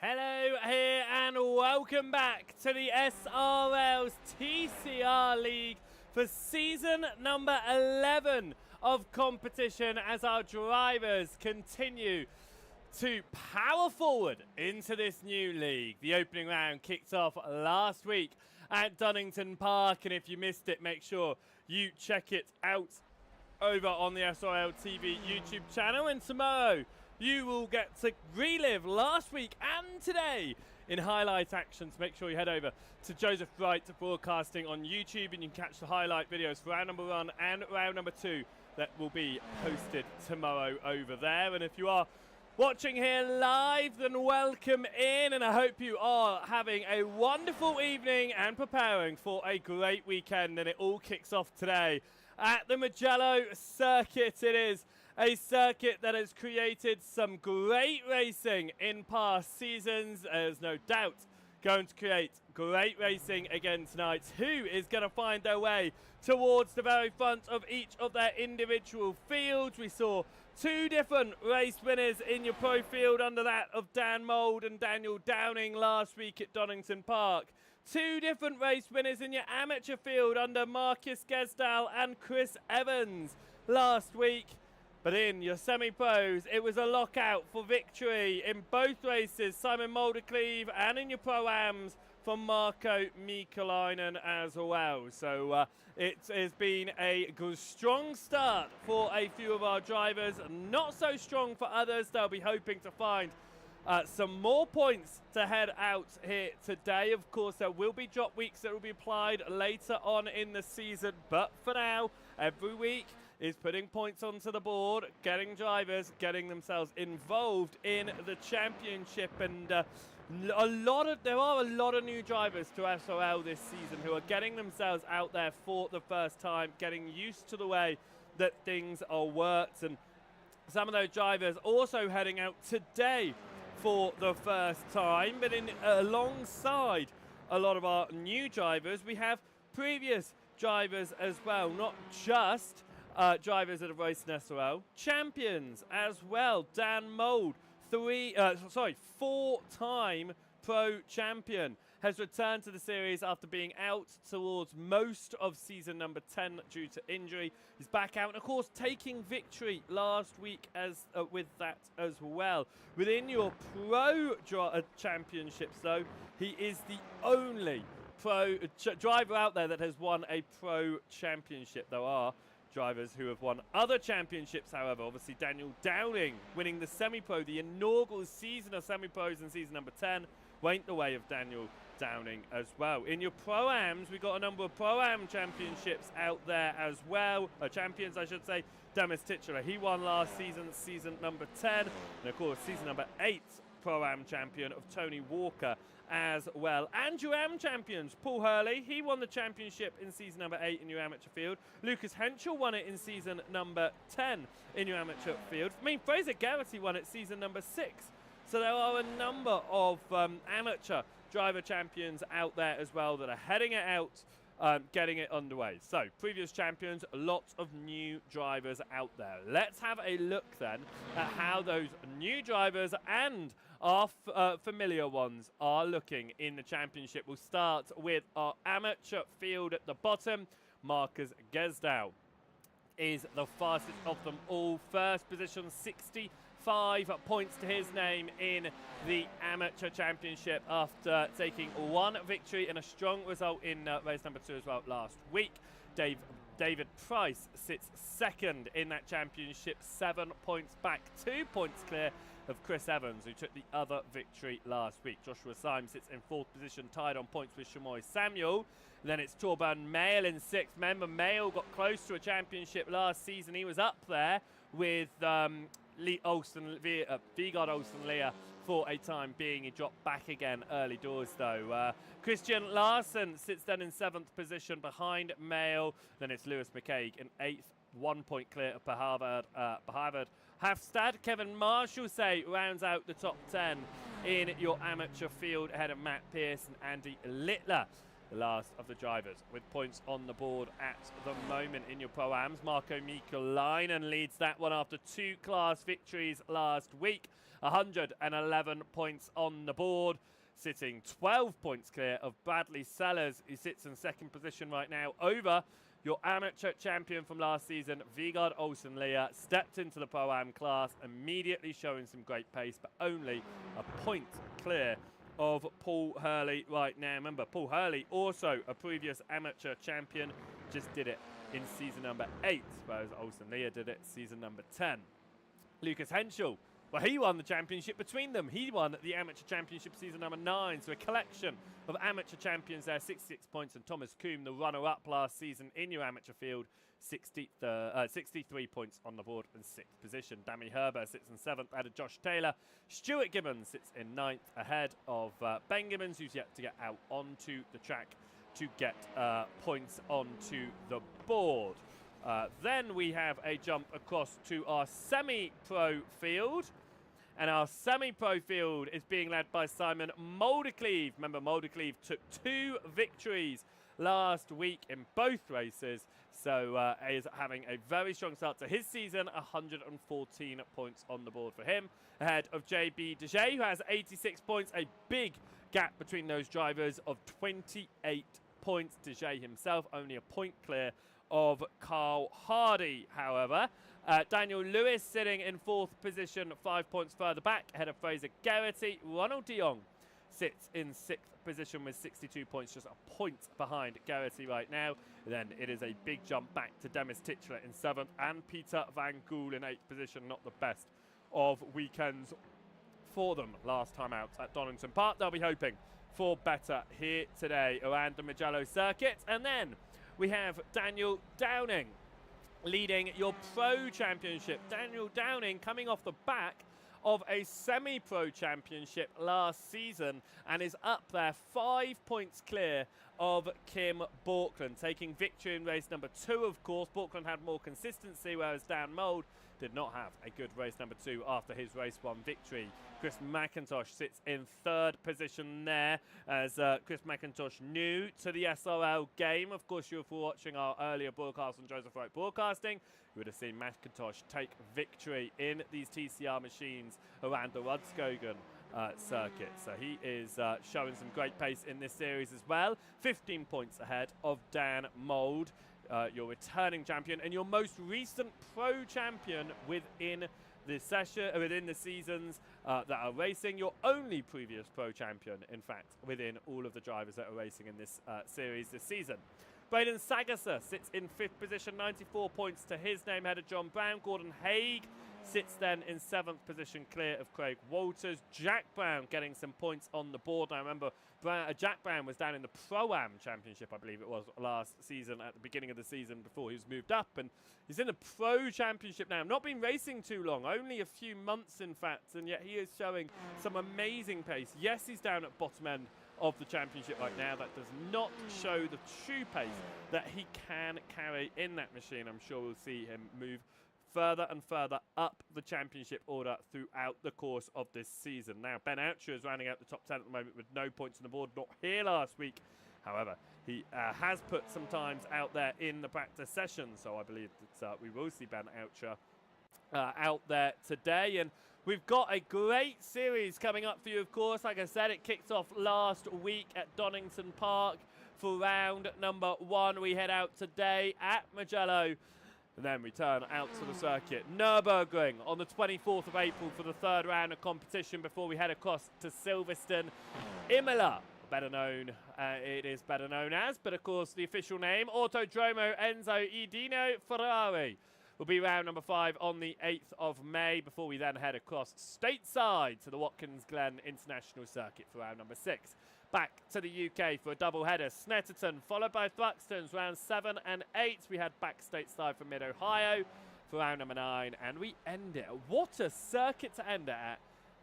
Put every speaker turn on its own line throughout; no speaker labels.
Hello here and welcome back to the SRL's TCR League for season number 11 of competition as our drivers continue to power forward into this new league. The opening round kicked off last week at Donington Park, and if you missed it, make sure you check it out over on the SRL TV YouTube channel. And tomorrow you will get to relive last week and today in highlight actions. Make sure you head over to Joseph Wright Broadcasting on YouTube, and you can catch the highlight videos for round number 1 and round number 2 that will be posted tomorrow over there. And if you are watching here live, then welcome in, and I hope you are having a wonderful evening and preparing for a great weekend. And it all kicks off today at the Mugello circuit. It is a circuit that has created some great racing in past seasons. There's no doubt going to create great racing again tonight. Who is going to find their way towards the very front of each of their individual fields? We saw 2 different race winners in your pro field under that of Dan Mould and Daniel Downing last week at Donington Park. 2 different race winners in your amateur field under Marcus Gesdal and Chris Evans last week. But in your semi-pros, it was a lockout for victory in both races, Simon Muldercleave, and in your pro-ams from Marco Mikalainen as well. So it has been a good, strong start for a few of our drivers, not so strong for others. They'll be hoping to find some more points to head out here today. Of course, there will be drop weeks that will be applied later on in the season, but for now, every week is putting points onto the board, getting drivers, getting themselves involved in the championship. And there are a lot of new drivers to SRL this season who are getting themselves out there for the first time, getting used to the way that things are worked. And some of those drivers also heading out today for the first time. But alongside a lot of our new drivers, we have previous drivers as well, not just drivers that have raced in SRL, champions as well. Dan Mould, 4-time pro champion, has returned to the series after being out towards most of season number 10 due to injury. He's back out, and of course taking victory last week as with that as well. Within your pro championships though, he is the only pro driver out there that has won a pro championship. There are drivers who have won other championships, however. Obviously Daniel Downing winning the semi-pro, the inaugural season of semi-pros in season number 10, went the way of Daniel Downing as well. In your pro-ams, we got a number of pro-am championships out there as well. Champions, I should say. Demis Titular, he won last season, season number 10. And of course, season number 8 pro-am champion of Tony Walker as well. And your am champions, Paul Hurley, he won the championship in season number 8 in your amateur field. Lucas Henschel won it in season number 10 in your amateur field. I mean, Fraser Garrity won it season number 6. So there are a number of amateur driver champions out there as well that are heading it out, getting it underway. So previous champions, lots of new drivers out there. Let's have a look then at how those new drivers and our familiar ones are looking in the championship. We'll start with our amateur field at the bottom. Marcus Gesdal is the fastest of them all. First position, 65 points to his name in the amateur championship after taking 1 victory and a strong result in race number 2 as well last week. David Price sits second in that championship, 7 points back, 2 points clear of Chris Evans, who took the other victory last week. Joshua Symes sits in 4th position, tied on points with Shamoy Samuel. Then it's Torben Mail in 6th. Remember, Mail got close to a championship last season. He was up there with Vigard Olsen-Lear for a time being. He dropped back again early doors though. Christian Larsen sits then in 7th position behind Mail. Then it's Lewis McCaig in 8th, 1 point clear of Behavard Hafstad. Kevin Marshall rounds out the top 10 in your amateur field ahead of Matt Pearce and Andy Littler. the last of the drivers with points on the board at the moment in your Pro-Ams. Marko Mikulainen leads that one after 2 class victories last week. 111 points on the board, sitting 12 points clear of Bradley Sellers, who sits in second position right now over your amateur champion from last season, Vigard Olsen-Lea. Stepped into the Pro-Am class, immediately showing some great pace, but only a point clear of Paul Hurley right now. Remember, Paul Hurley, also a previous amateur champion, just did it in season number 8, whereas Olsen-Lea did it season number 10. Lucas Henschel, well, he won the championship between them. He won the amateur championship season number 9, so a collection of amateur champions there, 66 points. And Thomas Kuhn, the runner-up last season in your amateur field, 63 points on the board in 6th position. Dammy Herber sits in 7th, ahead of Josh Taylor. Stuart Gibbons sits in 9th, ahead of Ben Gibbons, who's yet to get out onto the track to get points onto the board. Then we have a jump across to our semi-pro field. And our semi-pro field is being led by Simon Moldecleve. Remember, Moldecleve took 2 victories last week in both races, so is having a very strong start to his season. 114 points on the board for him, ahead of JB Dejay, who has 86 points. A big gap between those drivers of 28 points. Dejay himself only a point clear of Carl Hardy, however. Daniel Lewis sitting in 4th position, 5 points further back, ahead of Fraser Garrity. Ronald de Jong sits in 6th position with 62 points, just a point behind Garrity right now. Then it is a big jump back to Demis Titchler in 7th, and Peter Van Gool in 8th position. Not the best of weekends for them last time out at Donington Park. They'll be hoping for better here today around the Mugello circuit. And then we have Daniel Downing leading your Pro Championship. Daniel Downing coming off the back of a semi-pro championship last season and is up there 5 points clear of Kim Borkland, taking victory in race number 2, of course. Borkland had more consistency, whereas Dan Mould did not have a good race number 2 after his race 1 victory. Chris McIntosh sits in 3rd position there, as Chris McIntosh new to the SRL game. Of course, you were watching our earlier broadcast on Joseph Wright Broadcasting. You would have seen McIntosh take victory in these TCR machines around the Rudskogen circuit. So he is showing some great pace in this series as well. 15 points ahead of Dan Mould, your returning champion and your most recent pro champion within the session, within the seasons that are racing. Your only previous pro champion, in fact, within all of the drivers that are racing in this series this season. Braden Sagasser sits in 5th position, 94 points to his name, ahead of John Brown. Gordon Haig sits then in 7th position, clear of Craig Walters. Jack Brown getting some points on the board. Now remember, Jack Brown was down in the Pro-Am Championship, I believe it was, last season, at the beginning of the season before he was moved up. And he's in the Pro Championship now. Not been racing too long, only a few months in fact, and yet he is showing some amazing pace. Yes, he's down at bottom end of the championship right now. That does not show the true pace that he can carry in that machine. I'm sure we'll see him move further and further up the championship order throughout the course of this season. Now, Ben Oucher is rounding out the top 10 at the moment with no points on the board, not here last week. However, he has put some times out there in the practice session, so I believe that we will see Ben Oucher out there today. And we've got a great series coming up for you, of course. Like I said, it kicked off last week at Donington Park for round number 1. We head out today at Mugello, and then we turn out to the circuit Nürburgring on the 24th of April for the 3rd round of competition before we head across to Silverstone. Imola, better known, it is better known as, but of course the official name, Autodromo Enzo Edino Ferrari, will be round number 5 on the 8th of May before we then head across stateside to the Watkins Glen International Circuit for round number 6. Back to the UK for a double header. Snetterton followed by Thruxton's round 7 and 8. We had back stateside from Mid-Ohio for round number 9, and we end it. What a circuit to end it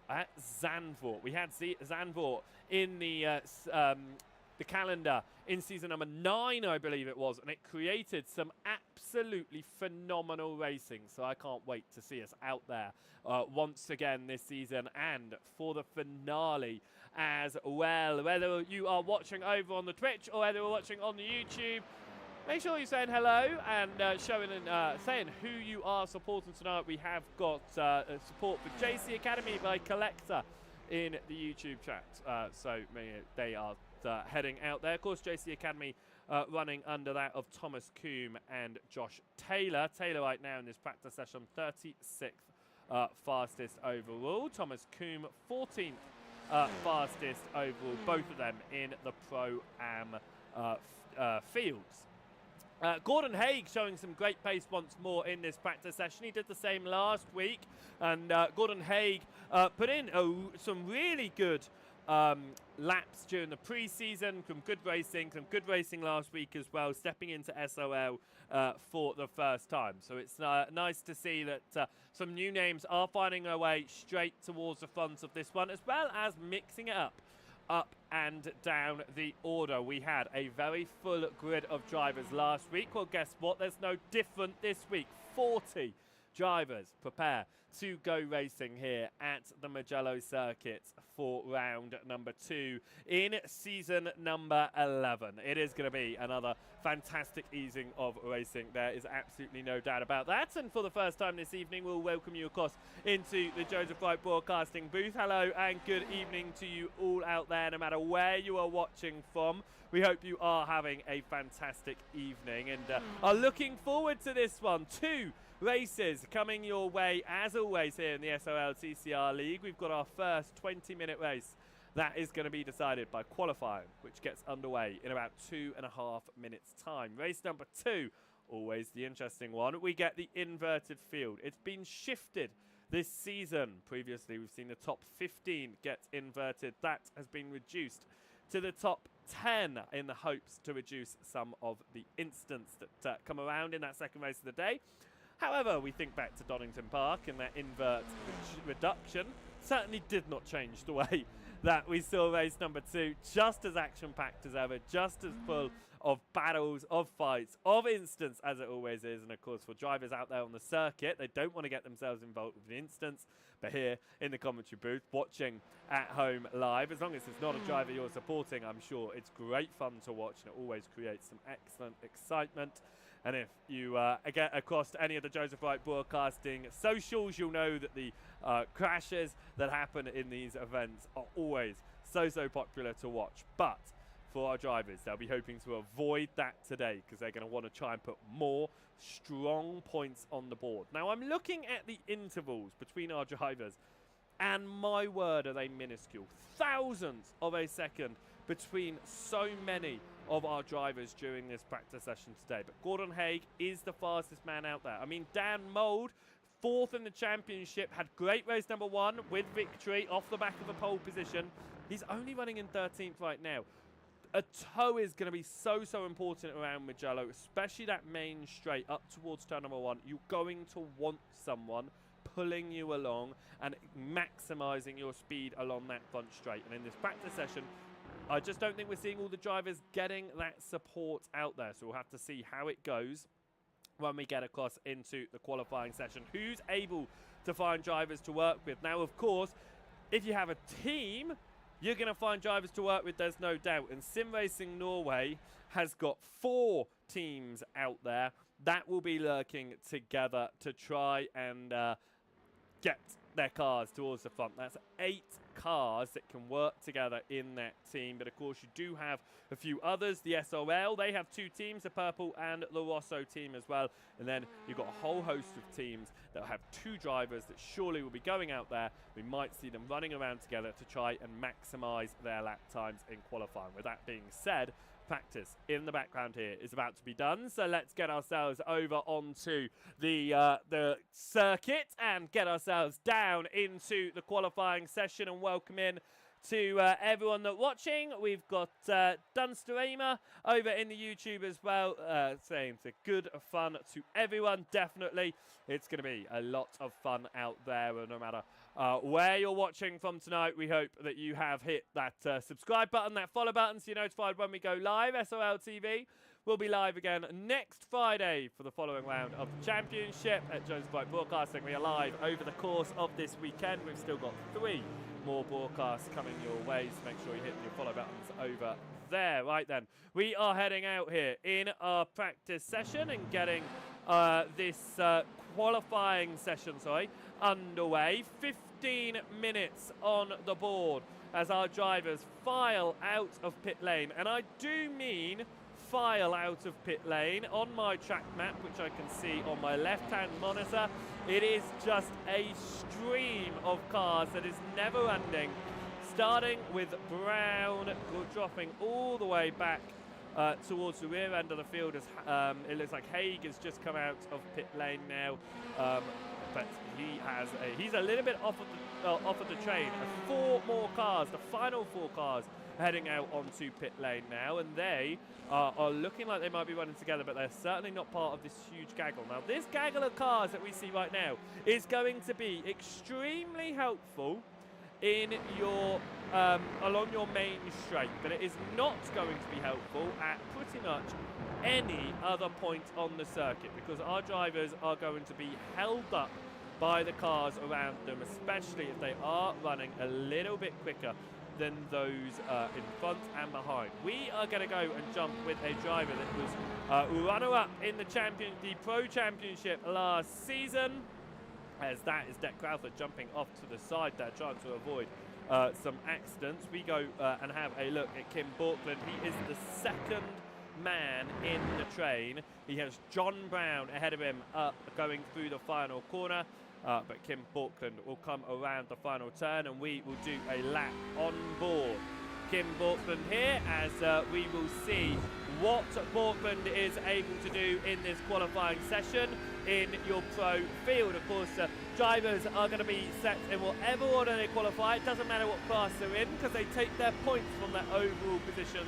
at Zandvoort. We had Zandvoort in the the calendar in season number 9, I believe it was, and it created some absolutely phenomenal racing. So I can't wait to see us out there once again this season and for the finale as well. Whether you are watching over on the Twitch or whether you're watching on the YouTube, make sure you're saying hello and showing and saying who you are supporting tonight. We have got support for JC Academy by Collector in the YouTube chat. So they are heading out there. Of course, JC Academy running under that of Thomas Coombe and Josh Taylor. Taylor right now in this practice session, 36th fastest overall. Thomas Coombe, 14th fastest overall. Both of them in the Pro-Am fields. Gordon Haig showing some great pace once more in this practice session. He did the same last week, and Gordon Haig put in some really good laps during the pre-season, some good racing last week as well, stepping into SRL for the first time. So it's nice to see that some new names are finding their way straight towards the front of this one, as well as mixing it up and down the order. We had a very full grid of drivers last week. Well, guess what? There's no different this week. 40 drivers prepare to go racing here at the Mugello circuit for round number 2 in season number 11. It is going to be another fantastic evening of racing. There is absolutely no doubt about that. And for the first time this evening, we'll welcome you, of course, into the Joseph Wright Broadcasting booth. Hello and good evening to you all out there, no matter where you are watching from. We hope you are having a fantastic evening and are looking forward to this one. 2 races coming your way, as always, here in the SRL TCR League. We've got our first 20-minute race that is going to be decided by qualifying, which gets underway in about 2.5 minutes' time. Race number 2, always the interesting one. We get the inverted field. It's been shifted this season. Previously, we've seen the top 15 get inverted. That has been reduced to the top 10 in the hopes to reduce some of the incidents that come around in that second race of the day. However, we think back to Donington Park and that invert reduction certainly did not change the way that we saw race number 2, just as action-packed as ever, just as full of battles, of fights, of instants as it always is. And of course, for drivers out there on the circuit, they don't want to get themselves involved with the instants. But here in the commentary booth, watching at home live, as long as it's not a driver you're supporting, I'm sure it's great fun to watch and it always creates some excellent excitement. And if you get across to any of the Joseph Wright Broadcasting socials, you'll know that the crashes that happen in these events are always so popular to watch. But for our drivers, they'll be hoping to avoid that today because they're going to want to try and put more strong points on the board. Now, I'm looking at the intervals between our drivers, and my word, are they minuscule. Thousandths of a second between so many of our drivers during this practice session today. But Gordon Haig is the fastest man out there. I mean, Dan Mould, 4th in the championship, had great race number 1 with victory off the back of a pole position. He's only running in 13th right now. A toe is going to be so important around Mugello, especially that main straight up towards turn number 1. You're going to want someone pulling you along and maximising your speed along that front straight. And in this practice session, I just don't think we're seeing all the drivers getting that support out there. So we'll have to see how it goes when we get across into the qualifying session. Who's able to find drivers to work with? Now, of course, if you have a team, you're going to find drivers to work with, there's no doubt. And Sim Racing Norway has got 4 teams out there that will be lurking together to try and get their cars towards the front. That's 8 cars that can work together in that team. But of course, you do have a few others. The SRL, they have 2 teams, the Purple and the Rosso team as well. And then you've got a whole host of teams that have 2 drivers that surely will be going out there. We might see them running around together to try and maximize their lap times in qualifying. With that being said, practice in the background here is about to be done, so let's get ourselves over onto the circuit and get ourselves down into the qualifying session and welcome in to everyone that's watching. We've got Dunster over in the YouTube as well, saying it's a good fun to everyone. Definitely, it's going to be a lot of fun out there, and no matter where you're watching from tonight. We hope that you have hit that subscribe button, that follow button, so you're notified when we go live. SRL TV will be live again next Friday for the following round of the championship at Jones Bright Broadcasting. We are live over the course of this weekend. We've still got 3 more broadcasts coming your way, so make sure you hit your follow buttons over there. Right then, we are heading out here in our practice session and getting this qualifying session, underway. 15 minutes on the board as our drivers file out of pit lane, and I do mean file out of pit lane. On my track map, which I can see on my left-hand monitor, it is just a stream of cars that is never ending, starting with Brown, dropping all the way back towards the rear end of the field as it looks like Haig has just come out of pit lane now, but he's a little bit off of the train. 4 more cars, the final 4 cars, heading out onto pit lane now, and they are looking like they might be running together, but they're certainly not part of this huge gaggle. Now, this gaggle of cars that we see right now is going to be extremely helpful in your along your main straight, but it is not going to be helpful at pretty much any other point on the circuit, because our drivers are going to be held up by the cars around them, especially if they are running a little bit quicker than those in front and behind. We are going to go and jump with a driver that was runner-up in the Pro Championship last season, as that is Deck Crawford jumping off to the side there, trying to avoid some accidents. We go and have a look at Kim Borkland. He is the second man in the train. He has John Brown ahead of him going through the final corner. But Kim Borkland will come around the final turn, and we will do a lap on board Kim Borkland here, as we will see what Borkland is able to do in this qualifying session in your pro field. Of course, drivers are going to be set in whatever order they qualify. It doesn't matter what class they're in, because they take their points from their overall positions,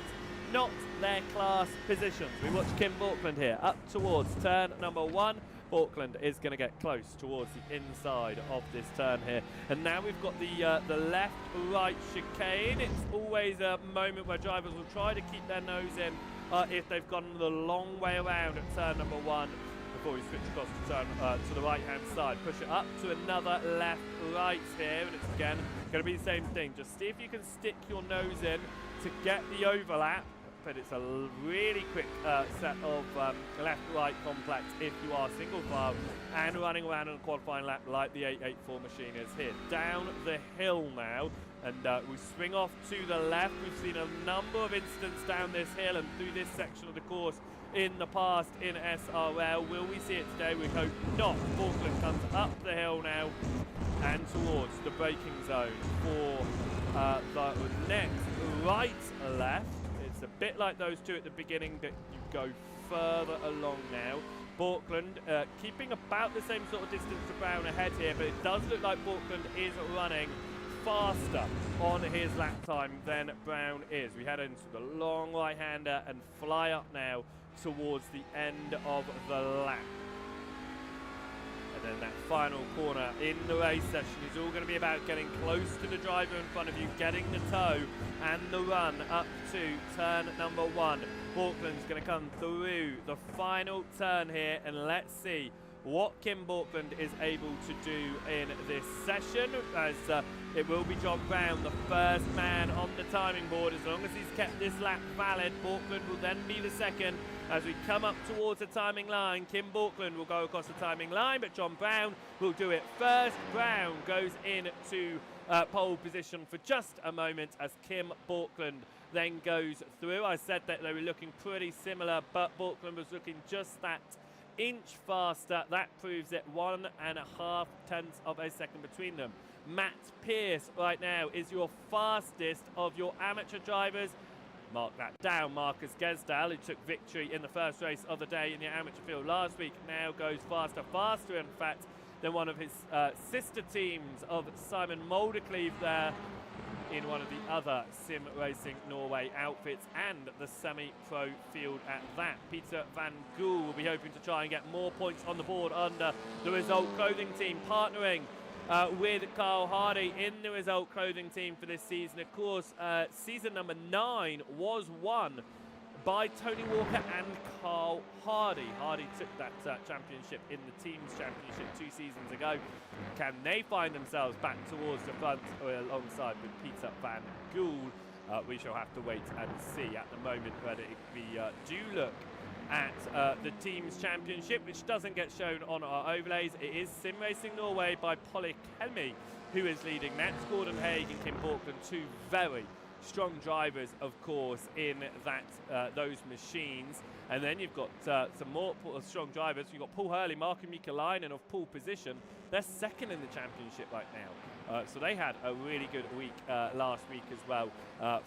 not their class positions. We watch Kim Borkland here up towards turn number 1. Borkland is going to get close towards the inside of this turn here. And now we've got the left-right chicane. It's always a moment where drivers will try to keep their nose in if they've gone the long way around at turn number 1 before we switch across to turn to the right-hand side. Push it up to another left-right here, and it's again going to be the same thing. Just see if you can stick your nose in to get the overlap. But it's a really quick set of left-right complex if you are single file and running around in a qualifying lap like the 884 machine is here. Down the hill now, and we swing off to the left. We've seen a number of incidents down this hill and through this section of the course in the past in SRL. Will we see it today? We hope not. Borkland comes up the hill now and towards the braking zone for the next right-left. A bit like those two at the beginning, that you go further along now. Borkland keeping about the same sort of distance to Brown ahead here, but it does look like Borkland is running faster on his lap time than Brown is. We head into the long right-hander and fly up now towards the end of the lap. And then that final corner in the race session is all going to be about getting close to the driver in front of you, getting the toe and the run up to turn number 1. Borkland's going to come through the final turn here, and let's see what Kim Borkland is able to do in this session, as it will be John Brown, the first man on the timing board. As long as he's kept this lap valid, Borkland will then be the second. As we come up towards the timing line, Kim Borkland will go across the timing line, but John Brown will do it first. Brown goes into pole position for just a moment as Kim Borkland then goes through. I said that they were looking pretty similar, but Borkland was looking just that inch faster. That proves it, 1.5 tenths of a second between them. Matt Pierce right now is your fastest of your amateur drivers. Mark that down. Marcus Gesdal, who took victory in the first race of the day in the amateur field last week, now goes faster in fact than one of his sister teams of Simon Moldecleve there in one of the other Sim Racing Norway outfits, and the semi-pro field at that. Peter Van Gool will be hoping to try and get more points on the board under the Result Clothing team, partnering with Carl Hardy in the Result Clothing team for this season. Of course, season number 9 was won by Tony Walker and Carl Hardy. Hardy took that championship in the team's championship 2 seasons ago. Can they find themselves back towards the front alongside with Peter Van Gool? We shall have to wait and see. At the moment, whether we do look at the team's championship, which doesn't get shown on our overlays. It is Sim Racing Norway by Polly Helmi who is leading. That's Gordon Haig and Kim Portland, 2 very strong drivers, of course, in that those machines. And then you've got some more strong drivers. You've got Paul Hurley, Marco Mikalainen of pole position. They're second in the championship right now. So they had a really good week last week as well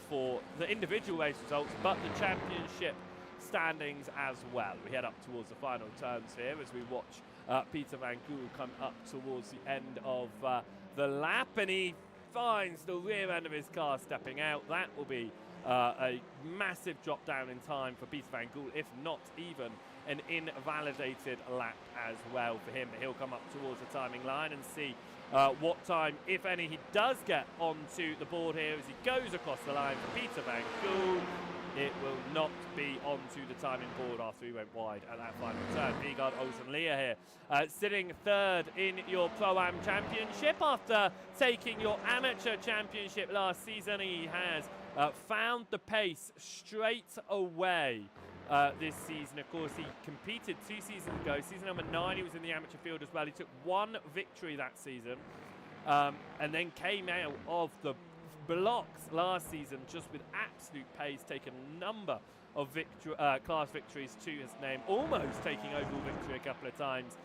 for the individual race results, but the championship standings as well. We head up towards the final turns here as we watch Peter Van Gool come up towards the end of the lap, and he finds the rear end of his car stepping out. That will be a massive drop down in time for Peter Van Gool, if not even an invalidated lap as well for him. But he'll come up towards the timing line and see what time, if any, he does get onto the board here as he goes across the line for Peter Van Gool. It will not be onto the timing board after he went wide at that final turn. Vigard Olsen-Lear here, sitting 3rd in your Pro-Am Championship after taking your Amateur Championship last season. He has found the pace straight away this season. Of course, he competed 2 seasons ago. Season number 9, he was in the amateur field as well. He took 1 victory that season and then came out of the blocks last season just with absolute pace, taken a number of class victories to his name, almost taking overall victory a couple of times,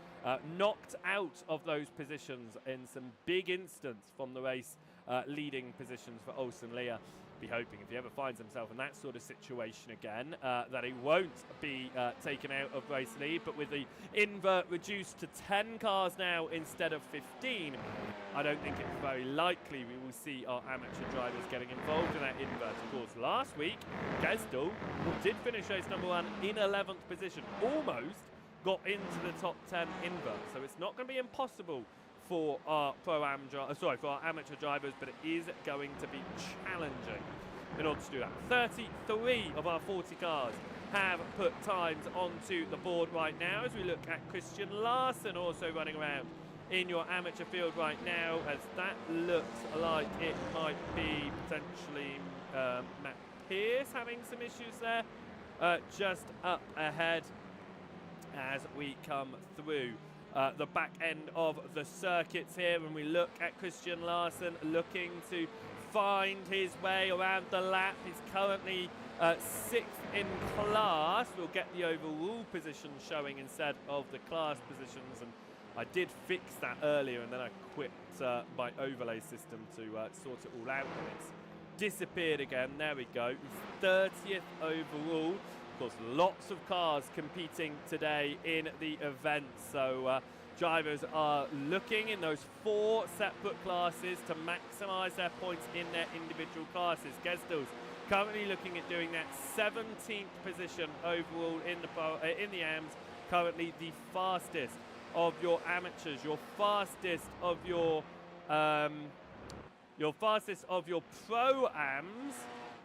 knocked out of those positions in some big instance from the race leading positions for Olsen-Lear. Be hoping if he ever finds himself in that sort of situation again that he won't be taken out of race lead, but with the invert reduced to 10 cars now instead of 15, I don't think it's very likely we will see our amateur drivers getting involved in that invert. Of course, last week, Gesdal, who did finish race number 1 in 11th position, almost got into the top 10 invert, so it's not going to be impossible for our for our amateur drivers, but it is going to be challenging in order to do that. 33 of our 40 cars have put times onto the board right now as we look at Christian Larsen also running around in your amateur field right now, as that looks like it might be potentially Matt Pierce having some issues there just up ahead as we come through the back end of the circuits here. When we look at Christian Larsen looking to find his way around the lap, he's currently 6th in class. We'll get the overall position showing instead of the class positions, and I did fix that earlier and then I quit my overlay system to sort it all out, and it's disappeared again. There we go. He's 30th overall. Of course, lots of cars competing today in the event, so drivers are looking in those 4 separate classes to maximise their points in their individual classes. Gesdal's currently looking at doing that, 17th position overall in the AMs, currently the fastest of your amateurs. Your fastest of your pro-ams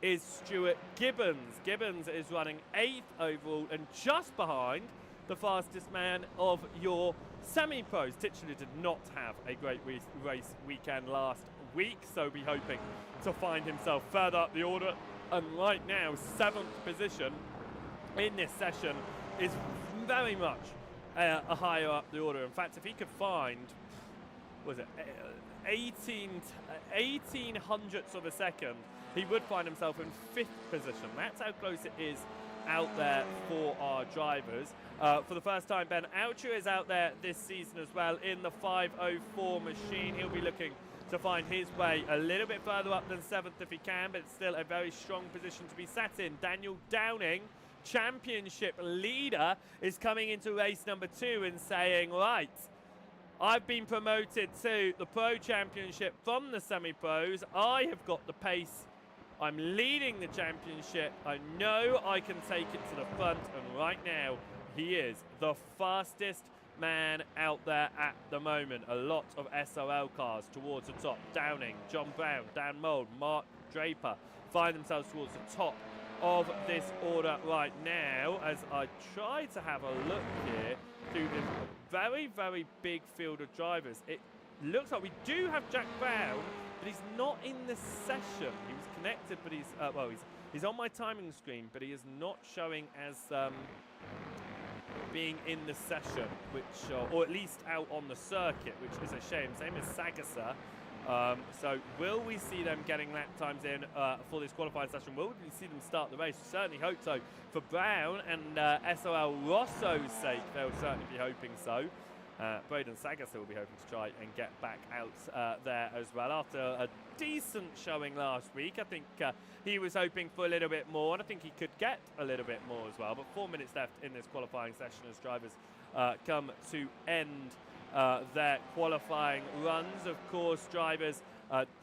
is Stuart Gibbons. Gibbons is running 8th overall and just behind the fastest man of your semi-pros. Titular did not have a great race weekend last week, so be hoping to find himself further up the order. And right now, 7th position in this session is very much a higher up the order. In fact, if he could find, was it 18 hundredths of a second, he would find himself in 5th position. That's how close it is out there for our drivers. For the first time, Ben Oucher is out there this season as well in the 504 machine. He'll be looking to find his way a little bit further up than 7th if he can, but it's still a very strong position to be sat in. Daniel Downing, championship leader, is coming into race number 2 and saying, right, I've been promoted to the Pro Championship from the semi-pros. I have got the pace. I'm leading the championship. I know I can take it to the front, and right now he is the fastest man out there at the moment. A lot of SRL cars towards the top. Downing, John Brown, Dan Mould, Mark Draper find themselves towards the top of this order right now as I try to have a look here through this very, very big field of drivers. It looks like we do have Jack Brown, but he's not in the session. He was connected, but he's, well, he's on my timing screen, but he is not showing as being in the session, which, or at least out on the circuit, which is a shame. Same as Sagasa. So will we see them getting lap times in for this qualifying session? Will we see them start the race? We certainly hope so. For Brown and SRL Rosso's sake, they'll certainly be hoping so. Braden Sagasa will be hoping to try and get back out there as well. After a decent showing last week, I think he was hoping for a little bit more, and I think he could get a little bit more as well. But 4 minutes left in this qualifying session as drivers come to end their qualifying runs. Of course, drivers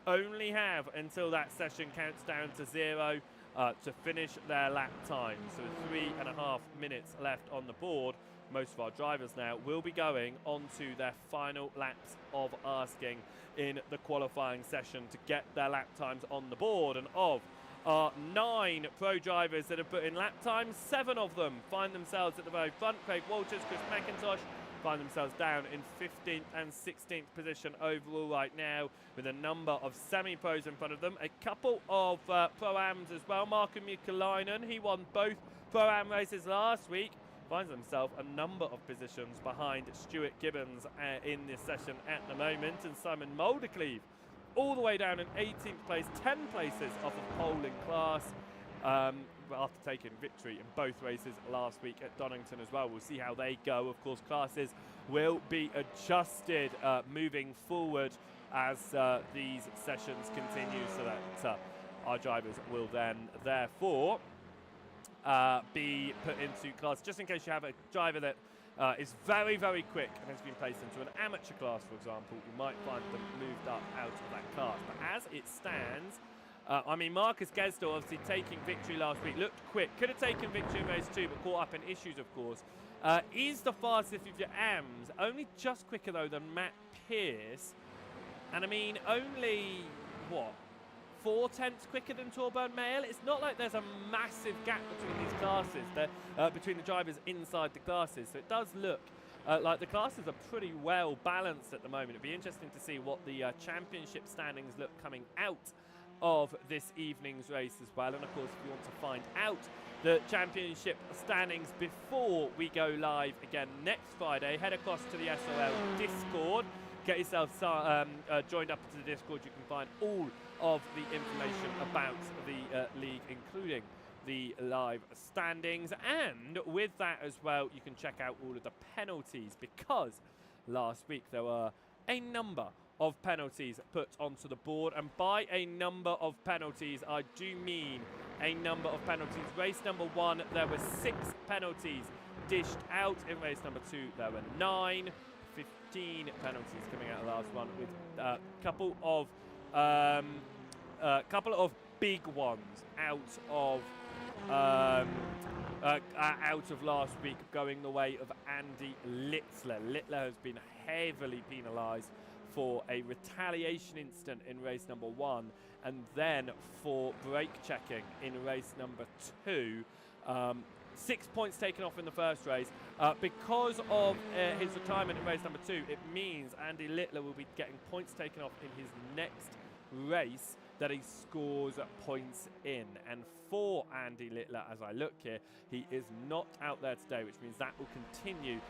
only have until that session counts down to 0 to finish their lap time. So 3.5 minutes left on the board. Most of our drivers now will be going on to their final laps of asking in the qualifying session to get their lap times on the board. And of our 9 pro drivers that have put in lap times, 7 of them find themselves at the very front. Craig Walters, Chris McIntosh find themselves down in 15th and 16th position overall right now, with a number of semi-pros in front of them. A couple of Pro-Ams as well. Marko Mykolainen, he won both Pro-Am races last week, finds himself a number of positions behind Stuart Gibbons in this session at the moment. And Simon Moldecleave all the way down in 18th place, 10 places off of pole in class, after taking victory in both races last week at Donington as well. We'll see how they go. Of course, classes will be adjusted moving forward as these sessions continue, so that our drivers will then therefore be put into class. Just in case you have a driver that is very, very quick and has been placed into an amateur class, for example, you might find them moved up out of that class. But as it stands, I mean, Marcus Gesdor obviously taking victory last week, looked quick, could have taken victory in race 2, but caught up in issues, of course. Is the fastest of your AMs, only just quicker though than Matt Pierce, and I mean, only, what, 4/10 quicker than Torburn Mail? It's not like there's a massive gap between these classes, between the drivers inside the classes, so it does look like the classes are pretty well balanced at the moment. It'd be interesting to see what the championship standings look coming out of this evening's race as well. And of course, if you want to find out the championship standings before we go live again next Friday, head across to the SRL Discord, get yourself joined up to the Discord. You can find all of the information about the league, including the live standings. And with that as well, you can check out all of the penalties, because last week there were a number of penalties put onto the board, and by a number of penalties I do mean a number of penalties. Race number 1 there were 6 penalties dished out. In race number 2 there were 9. 15 penalties coming out of the last one, with a couple of big ones out of last week, going the way of Andy Littler. Littler has been heavily penalised for a retaliation incident in race number 1, and then for brake checking in race number 2. 6 points taken off in the first race. Because of his retirement in race number 2, it means Andy Littler will be getting points taken off in his next race that he scores points in. And for Andy Littler, as I look here, he is not out there today, which means that will continue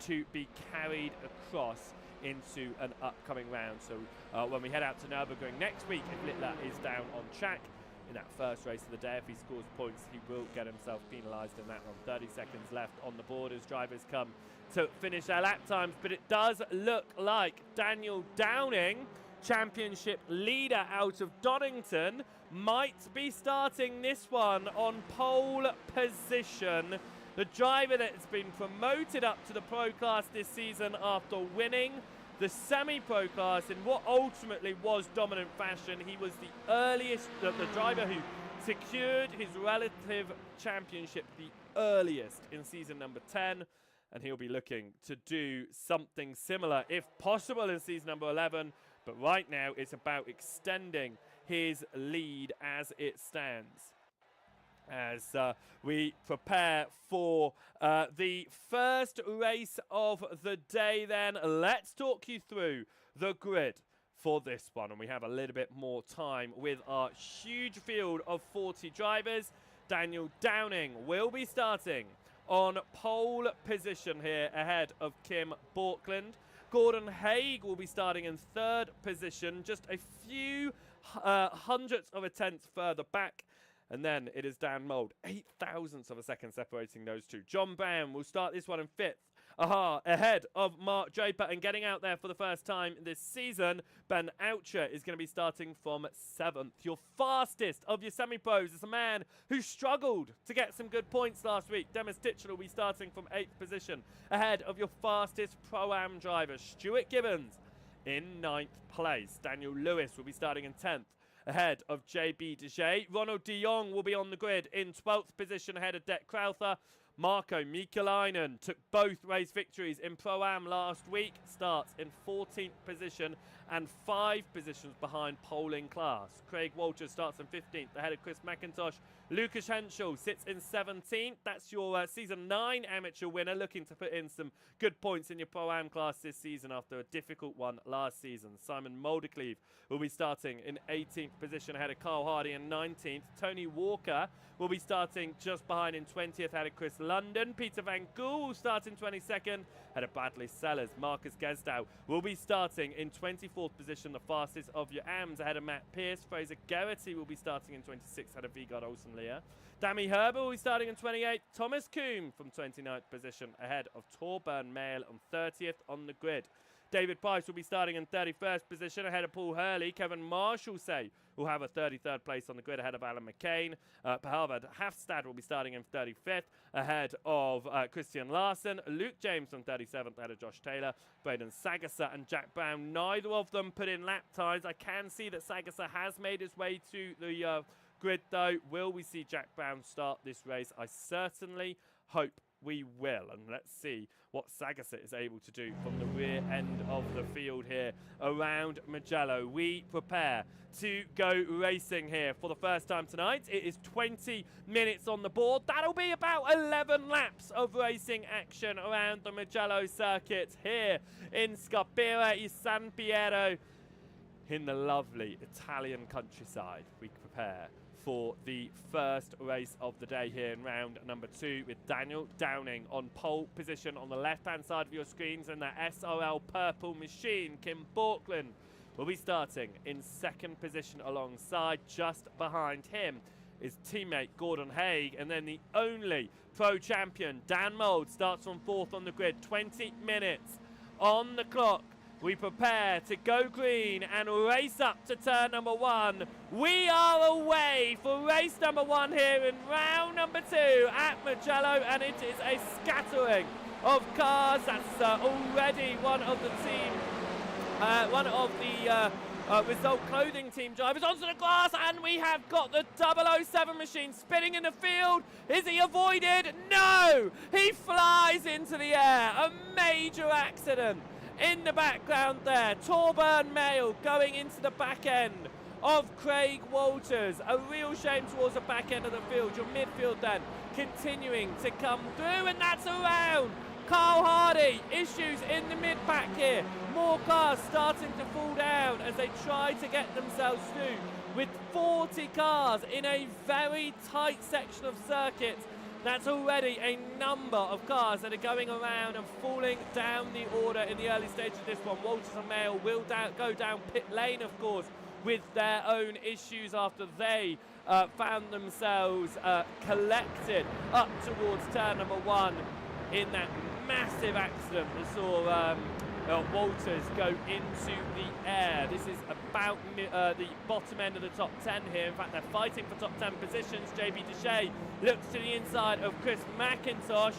to be carried across into an upcoming round. So when we head out to Nürburgring next week, if Littler is down on track in that first race of the day, if he scores points, he will get himself penalised in that one. 30 seconds left on the board as drivers come to finish their lap times, but it does look like Daniel Downing, championship leader out of Donington, might be starting this one on pole position. The driver that has been promoted up to the pro class this season after winning the semi-pro class in what ultimately was dominant fashion. He was the earliest, the driver who secured his relative championship the earliest in season number 10. and he'll be looking to do something similar, if possible, in season number 11. But right now, it's about extending his lead as it stands. As we prepare for the first race of the day, then let's talk you through the grid for this one. And we have a little bit more time with our huge field of 40 drivers. Daniel Downing will be starting on pole position here ahead of Kim Borkland. Gordon Haig will be starting in third position, just a few hundredths of a tenth further back. And then it is Dan Mould, 0.08 of a second separating those two. John Brown will start this one in fifth. Ahead of Mark Draper, and getting out there for the first time this season, Ben Oucher is going to be starting from 7th. Your fastest of your semi-pros is a man who struggled to get some good points last week. Demis Titchell will be starting from 8th position, ahead of your fastest Pro-Am driver, Stuart Gibbons, in 9th place. Daniel Lewis will be starting in 10th. Ahead of JB Dejay. Ronald de Jong will be on the grid in 12th position ahead of Det Crowther. Marco Mikalainen took both race victories in Pro-Am last week. Starts in 14th position and 5 positions behind polling class. Craig Walters starts in 15th ahead of Chris McIntosh. Lucas Henschel sits in 17th. That's your Season 9 amateur winner, looking to put in some good points in your Pro-Am class this season after a difficult one last season. Simon Moldecleve will be starting in 18th position ahead of Carl Hardy in 19th. Tony Walker will be starting just behind in 20th ahead of Chris London. Peter Van Gool will start in 22nd ahead of Bradley Sellers. Marcus Gesdow will be starting in 24th position, the fastest of your AMs, ahead of Matt Pierce. Fraser Geraghty will be starting in 26th ahead of Vigard Olsen-Lear. Dami Herber will be starting in 28th. Thomas Kuhn from 29th position ahead of Torburn Mail on 30th on the grid. David Price will be starting in 31st position ahead of Paul Hurley. Kevin Marshall will have a 33rd place on the grid ahead of Alan McCain. Harvard Hafstad will be starting in 35th ahead of Christian Larson. Luke James on 37th ahead of Josh Taylor. Braden Sagasser and Jack Brown, neither of them put in lap times. I can see that Sagasser has made his way to the grid though. Will we see Jack Brown start this race? I certainly hope we will, and let's see what Sagasser is able to do from the rear end of the field here around Mugello. We prepare to go racing here for the first time tonight. It is 20 minutes on the board. That'll be about 11 laps of racing action around the Mugello circuit here in Scarpera e San Piero in the lovely Italian countryside. We prepare for the first race of the day here in round number 2 with Daniel Downing on pole position on the left-hand side of your screens, and that SRL purple machine, Kim Borkland, will be starting in 2nd position alongside. Just behind him is teammate Gordon Haig, and then the only pro champion, Dan Mould, starts from 4th on the grid. 20 minutes on the clock. We prepare to go green and race up to turn number 1. We are away for race number 1 here in round number 2 at Mugello, and it is a scattering of cars. That's already one of the Result Clothing team drivers onto the grass, and we have got the 007 machine spinning in the field. Is he avoided? No! He flies into the air. A major accident in the background there. Torburn Mail going into the back end of Craig Walters. A real shame towards the back end of the field. Your midfield then continuing to come through, and that's around. Carl Hardy, issues in the mid-pack here. More cars starting to fall down as they try to get themselves through with 40 cars in a very tight section of circuit. That's already a number of cars that are going around and falling down the order in the early stage of this one. Walters and Mail will go down pit lane, of course, with their own issues after they found themselves collected up towards turn number 1 in that massive accident that saw Walters go into the air. This is about the bottom end of the top 10 here. In fact, they're fighting for top 10 positions. JB Deshea looks to the inside of Chris McIntosh.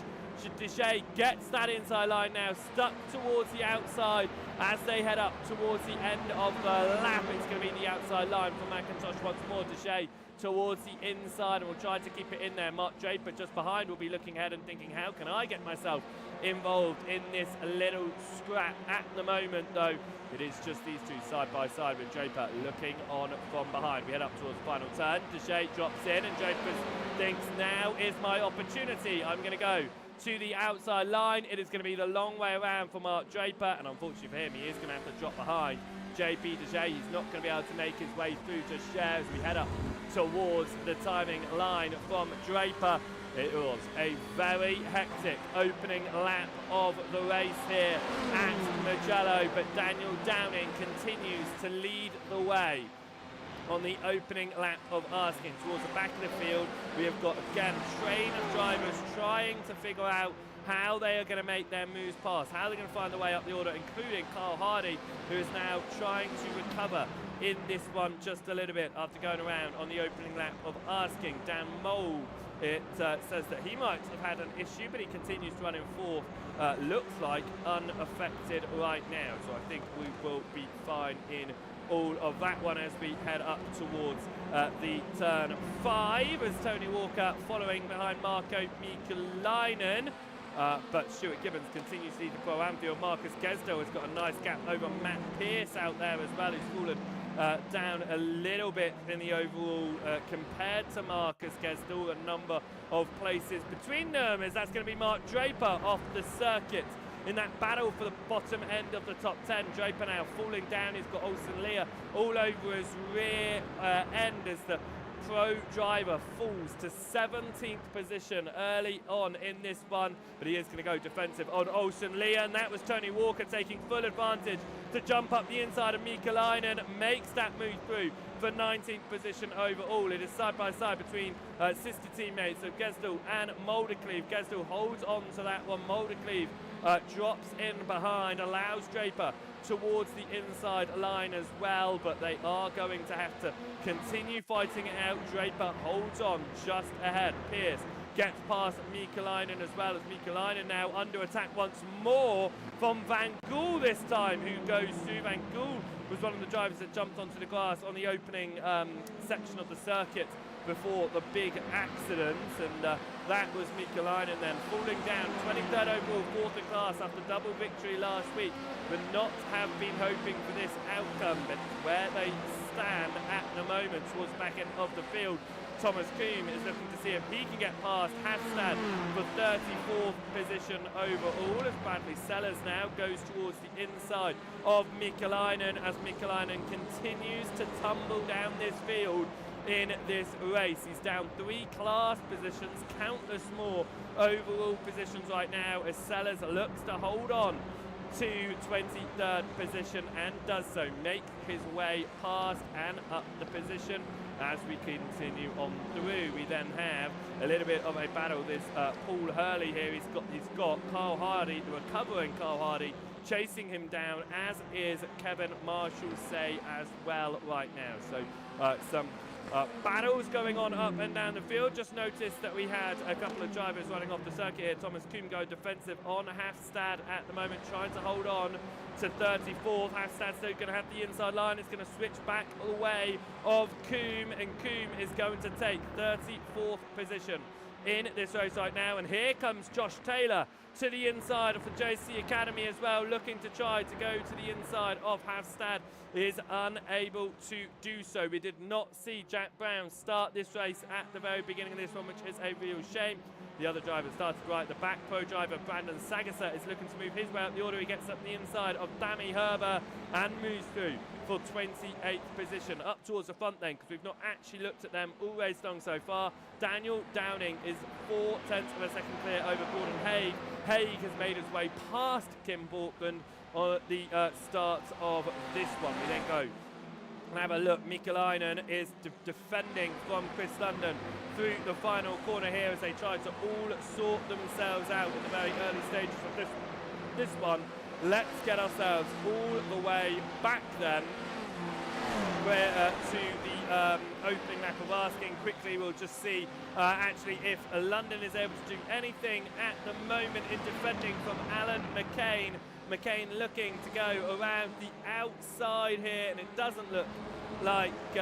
Deshea gets that inside line now, stuck towards the outside as they head up towards the end of the lap. It's going to be the outside line for McIntosh once more. Deshea towards the inside, and we'll try to keep it in there. Mark Draper just behind will be looking ahead and thinking, how can I get myself involved in this little scrap? At the moment, though, it is just these two side by side with Draper looking on from behind. We head up towards the final turn. Deshay drops in, and Draper thinks, now is my opportunity. I'm going to go to the outside line. It is going to be the long way around for Mark Draper, and unfortunately for him, he is going to have to drop behind JP Deshay. He's not going to be able to make his way through just yet as we head up towards the timing line from Draper. It was a very hectic opening lap of the race here at Mugello, but Daniel Downing continues to lead the way on the opening lap of Asking. Towards the back of the field, we have got, again, a train of drivers trying to figure out how they are going to make their moves past, how they're going to find their way up the order, including Carl Hardy, who is now trying to recover in this one just a little bit after going around on the opening lap of Asking. Dan Mole, it says that he might have had an issue, but he continues to run in fourth. Looks like unaffected right now, so I think we will be fine in all of that one as we head up towards the turn 5, as Tony Walker following behind Marco Mikulainen. But Stuart Gibbons continues to lead the Pro Anfield. Marcus Gesdo has got a nice gap over Matt Pearce out there as well, who's fallen down a little bit in the overall compared to Marcus Gesdo. A number of places between them, as that's going to be Mark Draper off the circuit in that battle for the bottom end of the top 10. Draper now falling down. He's got Olsen Lear all over his rear end as the Pro driver falls to 17th position early on in this one, but he is going to go defensive on Olsen Lear, and that was Tony Walker taking full advantage to jump up the inside of Mikalainen, makes that move through for 19th position overall. It is side by side between sister teammates of Gesdal and Moldecleve. Gesdal holds on to that one. Moldecleve drops in behind, allows Draper towards the inside line as well, but they are going to have to continue fighting it out. Draper holds on just ahead. Pearce gets past Mikalainen as well, as Mikalainen now under attack once more from Van Gool this time, who goes through. Van Gool was one of the drivers that jumped onto the grass on the opening section of the circuit before the big accident, and that was Mikalainen then falling down 23rd overall, 4th in class after double victory last week, but not have been hoping for this outcome. But where they stand at the moment towards the back end of the field, Thomas Kuhn is looking to see if he can get past Hafstad for 34th position overall, as Bradley Sellers now goes towards the inside of Mikalainen, as Mikalainen continues to tumble down this field in this race. He's down 3 class positions, countless more overall positions right now, as Sellers looks to hold on to 23rd position and does so, make his way past and up the position. As we continue on through, we then have a little bit of a battle. This Paul Hurley here, he's got Carl Hardy, the recovering Carl Hardy, chasing him down, as is Kevin Marshall say as well right now. So some battles going on up and down the field. Just noticed that we had a couple of drivers running off the circuit here. Thomas Kuhn go defensive on Hafstad at the moment, trying to hold on to 34th. Hafstad's still going to have the inside line. It's going to switch back the way of Coombe, and Coombe is going to take 34th position in this race right now. And here comes Josh Taylor to the inside of the JC Academy as well, looking to try to go to the inside of Hafstad, is unable to do so. We did not see Jack Brown start this race at the very beginning of this one, which is a real shame. The other driver started right at the back. Pro driver Brandon Sagasser is looking to move his way up the order. He gets up the inside of Dami Herber and moves through for 28th position. Up towards the front then, because we've not actually looked at them all race long so far. Daniel Downing is 0.4 of a second clear over Gordon Haig. Haig has made his way past Kim Borkman on the start of this one. We then go and have a look. Mikalainen is defending from Chris London through the final corner here as they try to all sort themselves out in the very early stages of this one. Let's get ourselves all the way back then to the opening lap of Asking. Quickly, we'll just see actually if London is able to do anything at the moment in defending from Alan McCain. McCain looking to go around the outside here, and it doesn't look like he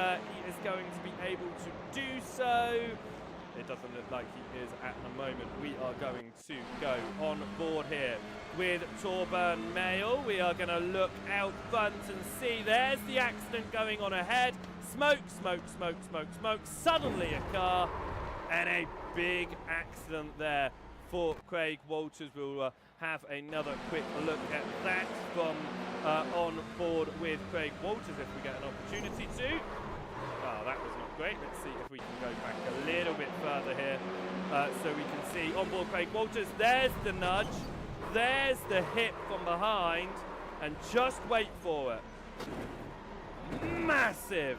is going to be able to do so. It doesn't look like he is at the moment. We are going to go on board here with Torburn Mail. We are going to look out front and see. There's the accident going on ahead. Smoke, smoke, smoke, smoke, smoke. Suddenly a car and a big accident there for Craig Walters. We'll have another quick look at that from on board with Craig Walters if we get an opportunity to. Oh, that was not great. Let's see if we can go back a little bit further here so we can see on board Craig Walters. There's the nudge. There's the hit from behind. And just wait for it. Massive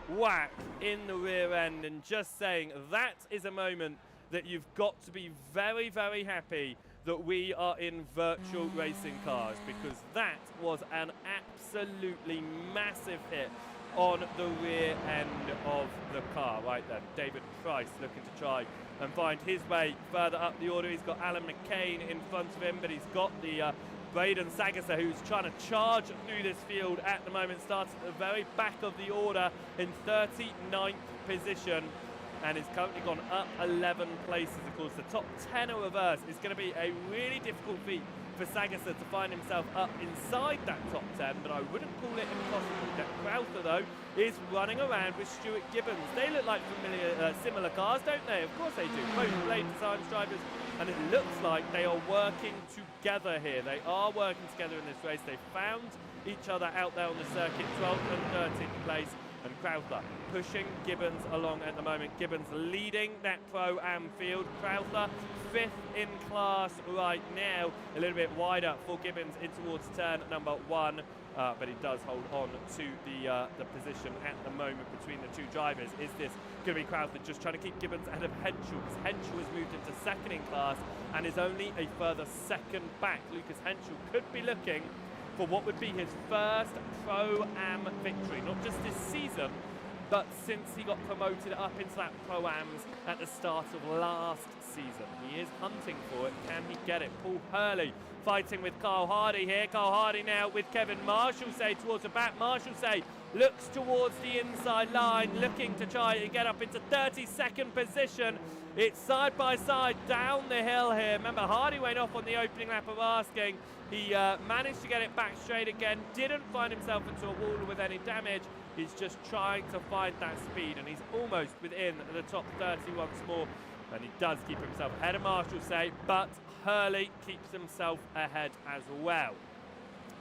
whack in the rear end. And just saying, that is a moment that you've got to be very, very happy that we are in virtual racing cars, because that was an absolutely massive hit on the rear end of the car. Right then, David Price looking to try and find his way further up the order. He's got Alan McCain in front of him, but he's got the Braden Sagasser, who's trying to charge through this field at the moment. Starts at the very back of the order in 39th position and is currently gone up 11 places. Of course, the top 10 are reverse. It's going to be a really difficult feat for Sagasser to find himself up inside that top 10, but I wouldn't call it impossible. That Crowther, though, is running around with Stuart Gibbons. They look like similar cars, don't they? Of course they do. Both Blade Designs drivers, and it looks like they are working together here. They are working together in this race. They found each other out there on the circuit, 12th and 13th place, and Crowther pushing Gibbons along at the moment. Gibbons leading that Pro-Am field. Crowther 5th in class right now, a little bit wider for Gibbons in towards turn number 1, but he does hold on to the position at the moment between the two drivers. Is this going to be Crowther just trying to keep Gibbons ahead of Henschel, because Henschel has moved into 2nd in class and is only a further 2nd back. Lucas Henschel could be looking for what would be his first Pro-Am victory, not just this season, but since he got promoted up into that Pro-Ams at the start of last season. He is hunting for it. Can he get it? Paul Hurley fighting with Carl Hardy here. Carl Hardy now with Kevin Marshallsay towards the back. Marshallsay looks towards the inside line, looking to try and get up into 32nd position. It's side by side down the hill here. Remember, Hardy went off on the opening lap of Asking. He managed to get it back straight again, didn't find himself into a wall with any damage. He's just trying to find that speed, and he's almost within the top 30 once more. And he does keep himself ahead of Marshallsay, but Hurley keeps himself ahead as well.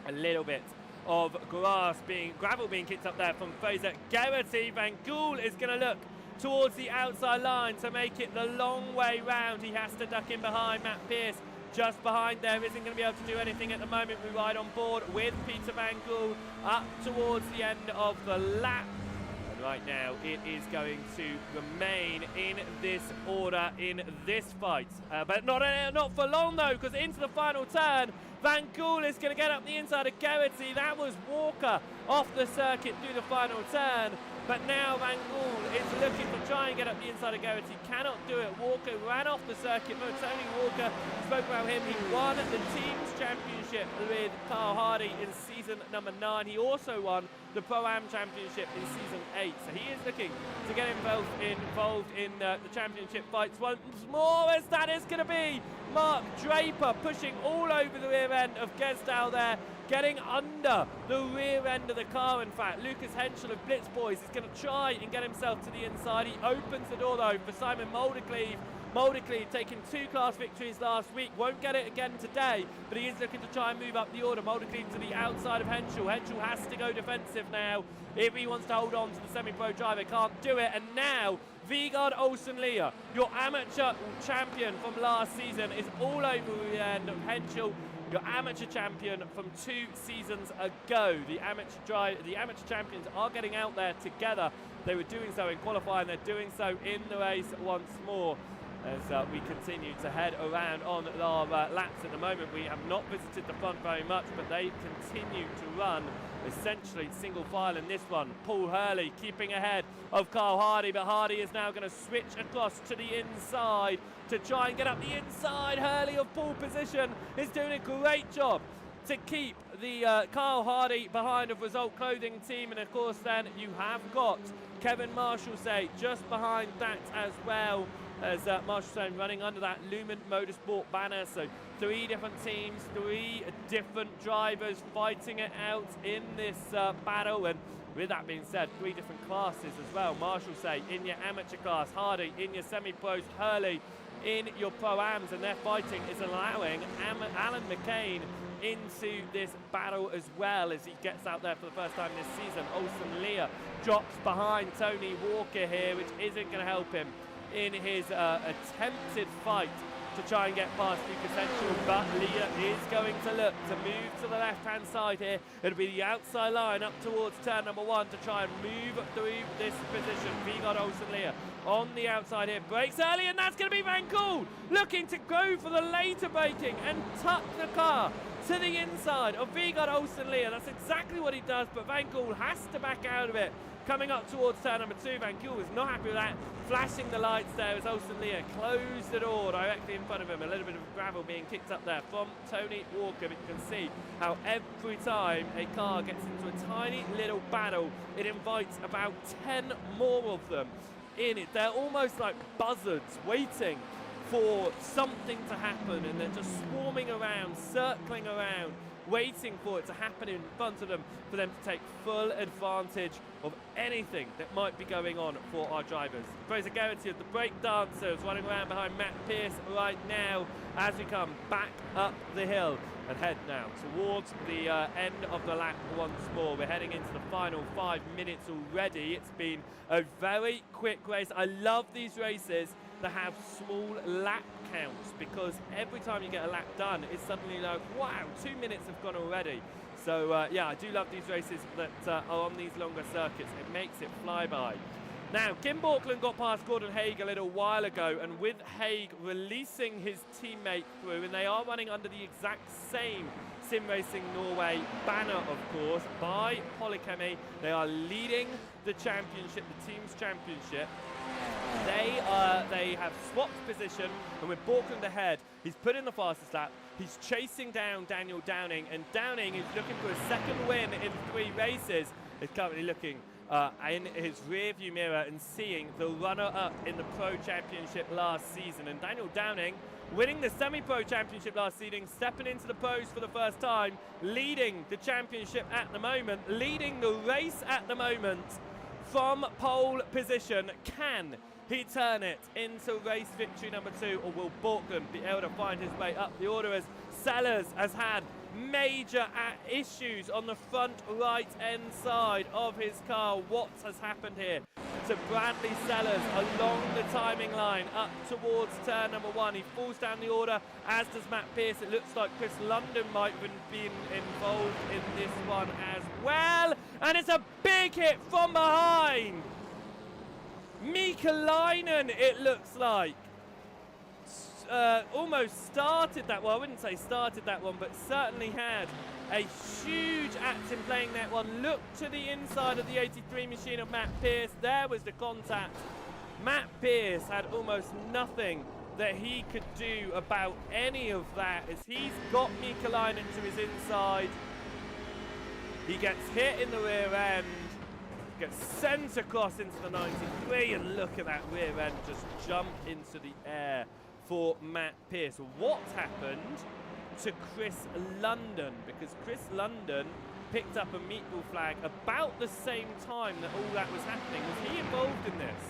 A little bit of gravel being kicked up there from Fraser Geraghty. Van Gool is going to look towards the outside line to make it the long way round. He has to duck in behind Matt Pearce. Just behind there, isn't going to be able to do anything at the moment. We ride on board with Peter Van Gool up towards the end of the lap. And right now, it is going to remain in this order, in this fight. But not for long, though, because into the final turn, Van Gool is going to get up the inside of Geraghty. That was Walker off the circuit through the final turn. But now Van Gool is looking to try and get up the inside of Geraghty. Cannot do it. Walker ran off the circuit. But Tony Walker spoke about him. He won the team's championship with Carl Hardy in season number 9. He also won the Pro-Am championship in season 8. So he is looking to get involved in the championship fights once more, as that is going to be Mark Draper pushing all over the rear end of Gesdal there, getting under the rear end of the car. In fact, Lucas Henschel of Blitz Boys is going to try and get himself to the inside. He opens the door, though, for Simon Moldecleve. Moldecleve taking 2 class victories last week, won't get it again today, but he is looking to try and move up the order. Moldecleve to the outside of Henschel. Henschel has to go defensive now if he wants to hold on to the semi-pro driver. Can't do it, and now Vigard Olsen-Lear, your amateur champion from last season, is all over the end of Henschel, your amateur champion from 2 seasons ago. The amateur champions are getting out there together. They were doing so in qualifying, they're doing so in the race once more. As we continue to head around on our laps at the moment. We have not visited the front very much, but they continue to run essentially single file in this one. Paul Hurley keeping ahead of Carl Hardy, but Hardy is now going to switch across to the inside to try and get up the inside. Hurley of pole position is doing a great job to keep the Kyle Hardy behind of Result Clothing team. And of course then you have got Kevin Marshall just behind that as well, as Marshall running under that Lumen Motorsport banner. So 3 different teams, 3 different drivers fighting it out in this battle. And with that being said, 3 different classes as well. Marshall in your amateur class, Hardy in your semi-pros, Hurley in your pro-ams, and their fighting is allowing Alan McCain into this battle as well as he gets out there for the first time this season. Olsen Leah drops behind Tony Walker here, which isn't going to help him in his attempted fight to try and get past Lucas Central, but Leah is going to look to move to the left-hand side here. It'll be the outside line up towards turn number 1 to try and move through this position. Vigard Olsen Leah on the outside here, breaks early, and that's going to be Van Kool looking to go for the later braking and tuck the car to the inside of Vigard Olsen Leah. That's exactly what he does, but Van Kool has to back out of it. Coming up towards turn number 2, Van Kool is not happy with that, flashing the lights there as Olsen Leah closed the door directly in front of him. A little bit of gravel being kicked up there from Tony Walker, but you can see how every time a car gets into a tiny little battle, it invites about 10 more of them in it. They're almost like buzzards waiting for something to happen, and they're just swarming around, circling around, waiting for it to happen in front of them for them to take full advantage of anything that might be going on for our drivers. Fraser Garrity of the break dancers running around behind Matt Pierce right now as we come back up the hill and head now towards the end of the lap once more. We're heading into the final 5 minutes already. It's been a very quick race. I love these races that have small lap counts, because every time you get a lap done, it's suddenly like, wow, 2 minutes have gone already. So yeah, I do love these races that are on these longer circuits. It makes it fly by. Now, Kim Borkland got past Gordon Haig a little while ago, and with Haig releasing his teammate through, and they are running under the exact same Sim Racing Norway banner, of course, by Polychemy. They are leading the championship, the team's championship. They have swapped position, and with Borkland ahead, he's put in the fastest lap. He's chasing down Daniel Downing, and Downing is looking for a second win in 3 races. He's currently looking in his rear-view mirror and seeing the runner-up in the Pro Championship last season. And Daniel Downing winning the Semi-Pro Championship last season, stepping into the pros for the first time, leading the championship at the moment, leading the race at the moment from pole position. Can he turn it into race victory number 2, or will Borkland be able to find his way up the order, as Sellers has had major issues on the front right end side of his car? What has happened here to Bradley Sellers along the timing line up towards turn number 1? He falls down the order, as does Matt Pierce. It looks like Chris London might have been involved in this one as well, and it's a big hit from behind. Mikalainen, it looks like, almost started that one. I wouldn't say started that one, but certainly had a huge act in playing that one. Look to the inside of the 83 machine of Matt Pierce. There was the contact. Matt Pierce had almost nothing that he could do about any of that, as he's got Mikalainen to his inside. He gets hit in the rear end, gets sent across into the 93, and look at that rear end just jump into the air for Matt Pierce. What's happened to Chris London? Because Chris London picked up a meatball flag about the same time that all that was happening. Was he involved in this?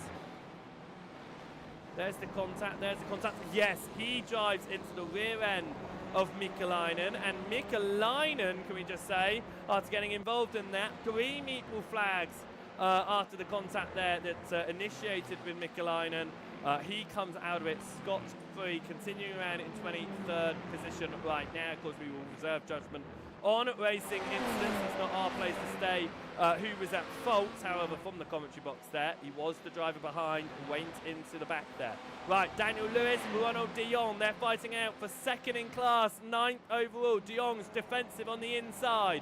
There's the contact, there's the contact. Yes, he drives into the rear end of Mikalainen, and Mikalainen, can we just say, after getting involved in that, 3 meatball flags after the contact there that initiated with Mikalainen. He comes out of it scot-free, continuing around in 23rd position right now. Of course, we will reserve judgment on racing incidents. It's not our place to say who was at fault. However, from the commentary box there, he was the driver behind, went into the back there. Right, Daniel Lewis and Ronald de Jong, they're fighting out for 2nd in class, 9th overall. De Jong's defensive on the inside.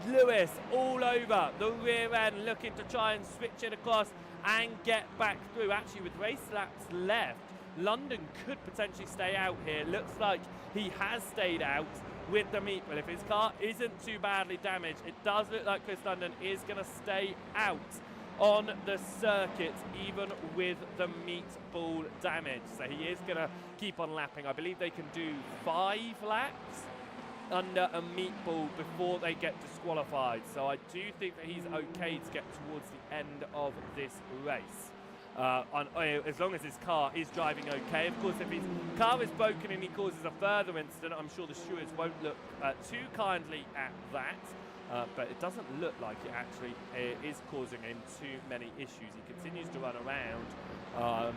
Lewis all over the rear end, looking to try and switch it across and get back through. Actually, with race laps left, London could potentially stay out here. Looks like he has stayed out with the meatball. If his car isn't too badly damaged, it does look like Chris London is going to stay out on the circuit, even with the meatball damage. So he is going to keep on lapping. I believe they can do 5 laps under a meatball before they get disqualified. So I do think that he's okay to get towards the end of this race. As long as his car is driving okay. Of course, if his car is broken and he causes a further incident, I'm sure the stewards won't look too kindly at that. But it doesn't look like it actually is causing him too many issues. He continues to run around.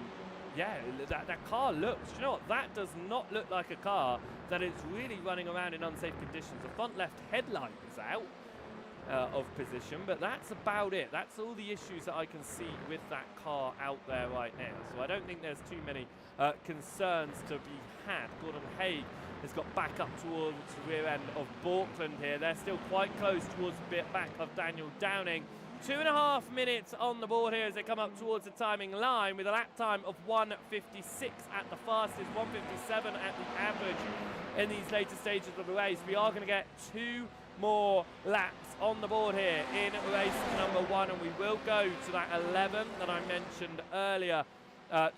Yeah, that car looks, you know what, that does not look like a car that is really running around in unsafe conditions. The front left headlight is out of position, but that's about it. That's all the issues that I can see with that car out there right now. So I don't think there's too many concerns to be had. Gordon Haig has got back up towards the rear end of Borkland here. They're still quite close towards the bit back of Daniel Downing. 2.5 minutes on the board here as they come up towards the timing line with a lap time of 1:56 at the fastest, 1:57 at the average in these later stages of the race. We are going to get 2 more laps on the board here in race number 1, and we will go to that 11 that I mentioned earlier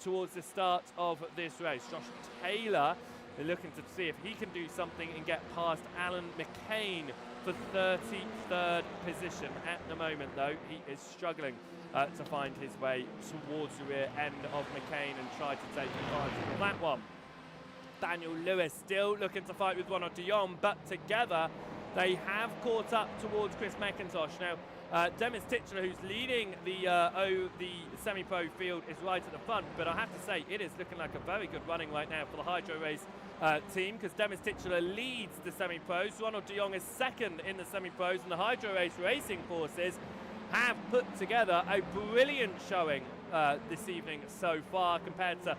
towards the start of this race. Josh Taylor, they're looking to see if he can do something and get past Alan McCain for 33rd position. At the moment, though, he is struggling to find his way towards the rear end of McCain and try to take advantage of that one. Daniel Lewis still looking to fight with Ronald de Jong, but together they have caught up towards Chris McIntosh. Now, Demis Titcheler, who's leading the semi-pro field, is right at the front, but I have to say it is looking like a very good running right now for the Hydro Race team, because Demis Titcheler leads the semi-pros. Ronald de Jong is second in the semi-pros, and the Hydro Race racing forces have put together a brilliant showing this evening so far compared to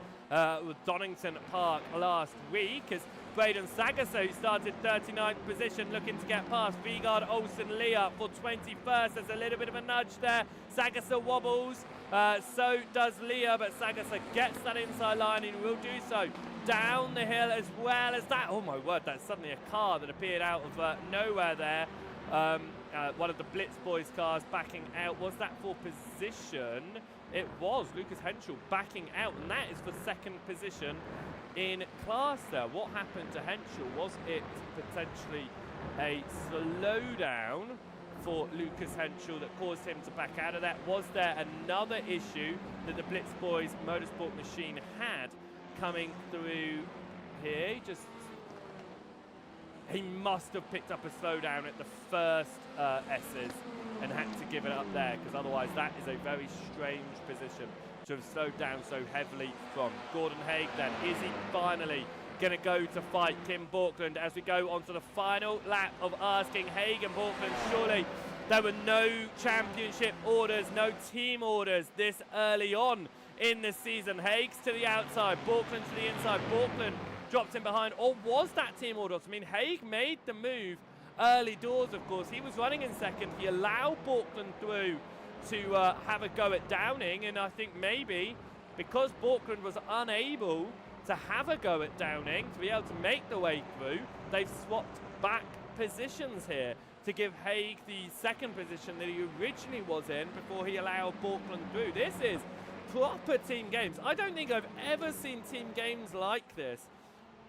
Donington Park last week, as Braden Sagasso, who started 39th position, looking to get past Vigard Olsen Leah for 21st. There's a little bit of a nudge there. Sagasso wobbles, so does Leah, but Sagasso gets that inside line and will do so down the hill as well as that. Oh my word, that's suddenly a car that appeared out of nowhere there. One of the Blitz Boys cars backing out. Was that for position? It was. Lucas Henschel backing out, and that is for second position in class there. What happened to Henschel? Was it potentially a slowdown for Lucas Henschel that caused him to back out of that? Was there another issue that the Blitz Boys motorsport machine had coming through here? He must have picked up a slowdown at the first S's and had to give it up there, because otherwise that is a very strange position to have slowed down so heavily from. Gordon Haig then, is he finally going to go to fight Kim Borkland as we go on to the final lap of asking Haig and Borkland? Surely there were no championship orders, no team orders this early on in the season. Haig's to the outside, Borkland to the inside. Borkland dropped him behind, or was that team orders? I mean, Haig made the move early doors, of course. He was running in second. He allowed Borkland through to have a go at Downing, and I think maybe because Borkland was unable to have a go at Downing, to be able to make the way through, they've swapped back positions here to give Haig the second position that he originally was in before he allowed Borkland through. This is proper team games. I don't think I've ever seen team games like this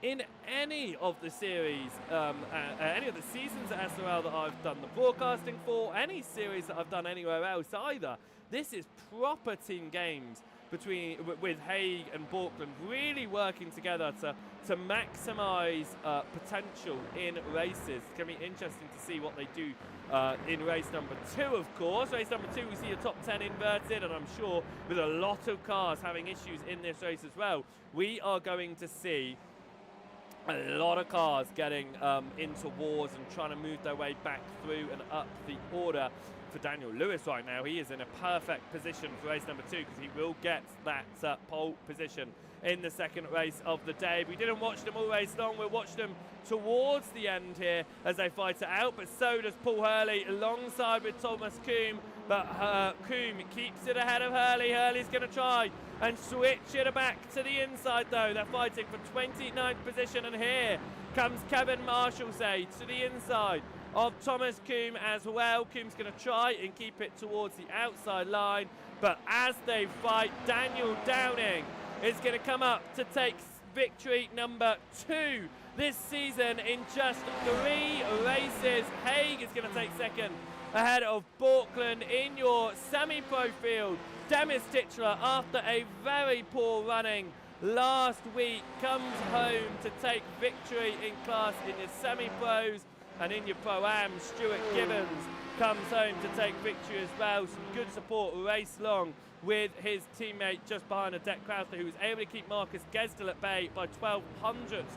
in any of the series, any of the seasons at SRL that I've done the broadcasting for, any series that I've done anywhere else either. This is proper team games with Haig and Borkland really working together to maximise potential in races. It's going to be interesting to see what they do in race number 2, of course. Race number 2, we see a top 10 inverted, and I'm sure with a lot of cars having issues in this race as well, we are going to see a lot of cars getting into wars and trying to move their way back through and up the order. For Daniel Lewis right now, he is in a perfect position for race number 2, because he will get that pole position in the second race of the day. We didn't watch them all race long. We'll watch them towards the end here as they fight it out, but so does Paul Hurley alongside with Thomas Coombe but Coombe keeps it ahead of Hurley. Hurley's going to try and switch it back to the inside, though. They're fighting for 29th position, and here comes Kevin Marshallsay to the inside of Thomas Coombe as well. Coombe's going to try and keep it towards the outside line, but as they fight, Daniel Downing is going to come up to take victory number 2 this season in just 3 races. Haig is going to take second ahead of Borkland in your semi-pro field. Demis Titchler, after a very poor running last week, comes home to take victory in class in your semi-pros, and in your pro-am, Stuart Gibbons comes home to take victory as well. Some good support race long with his teammate just behind Adet Crowther, who was able to keep Marcus Gesdal at bay by 0.12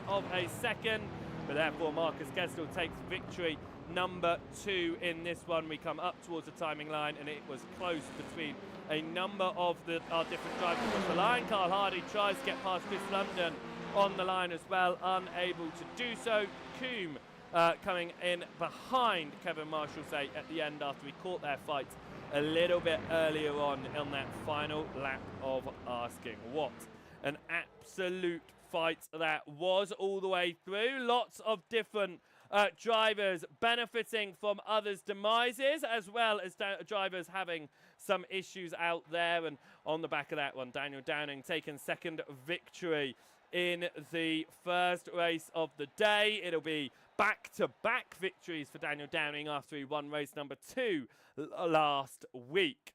of a second. But therefore, Marcus Gesdal takes victory number 2 in this one. We come up towards the timing line, and it was close between a number of our different drivers across the line. Carl Hardy tries to get past Chris London on the line as well, unable to do so. Coombe coming in behind Kevin Marshallsay at the end after we caught their fight a little bit earlier on that final lap of asking. What an absolute fight that was all the way through. Lots of different drivers benefiting from others' demises, as well as drivers having some issues out there. And on the back of that one, Daniel Downing taking second victory in the first race of the day. It'll be back-to-back victories for Daniel Downing after he won race number 2 last week.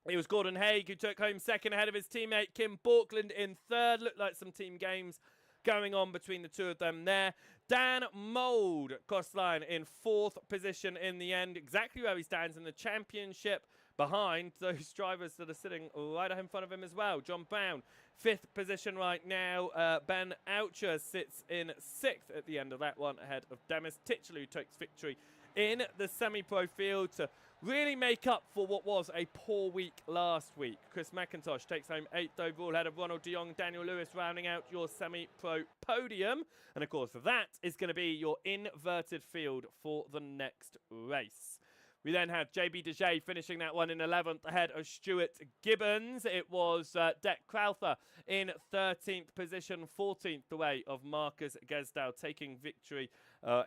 It was Gordon Haig who took home second ahead of his teammate Kim Borkland in third. Looked like some team games going on between the two of them there. Dan Mould crossed line in 4th position in the end, exactly where he stands in the championship, behind those drivers that are sitting right in front of him as well. John Brown, 5th position right now. Ben Oucher sits in 6th at the end of that one, ahead of Demis Titchler, who takes victory in the semi-pro field to really make up for what was a poor week last week. Chris McIntosh takes home 8th overall, ahead of Ronald de Jong, Daniel Lewis rounding out your semi-pro podium. And of course, that is going to be your inverted field for the next race. We then have JB Dejay finishing that one in 11th ahead of Stuart Gibbons. It was Det Crowther in 13th position, 14th away of Marcus Gesdal, taking victory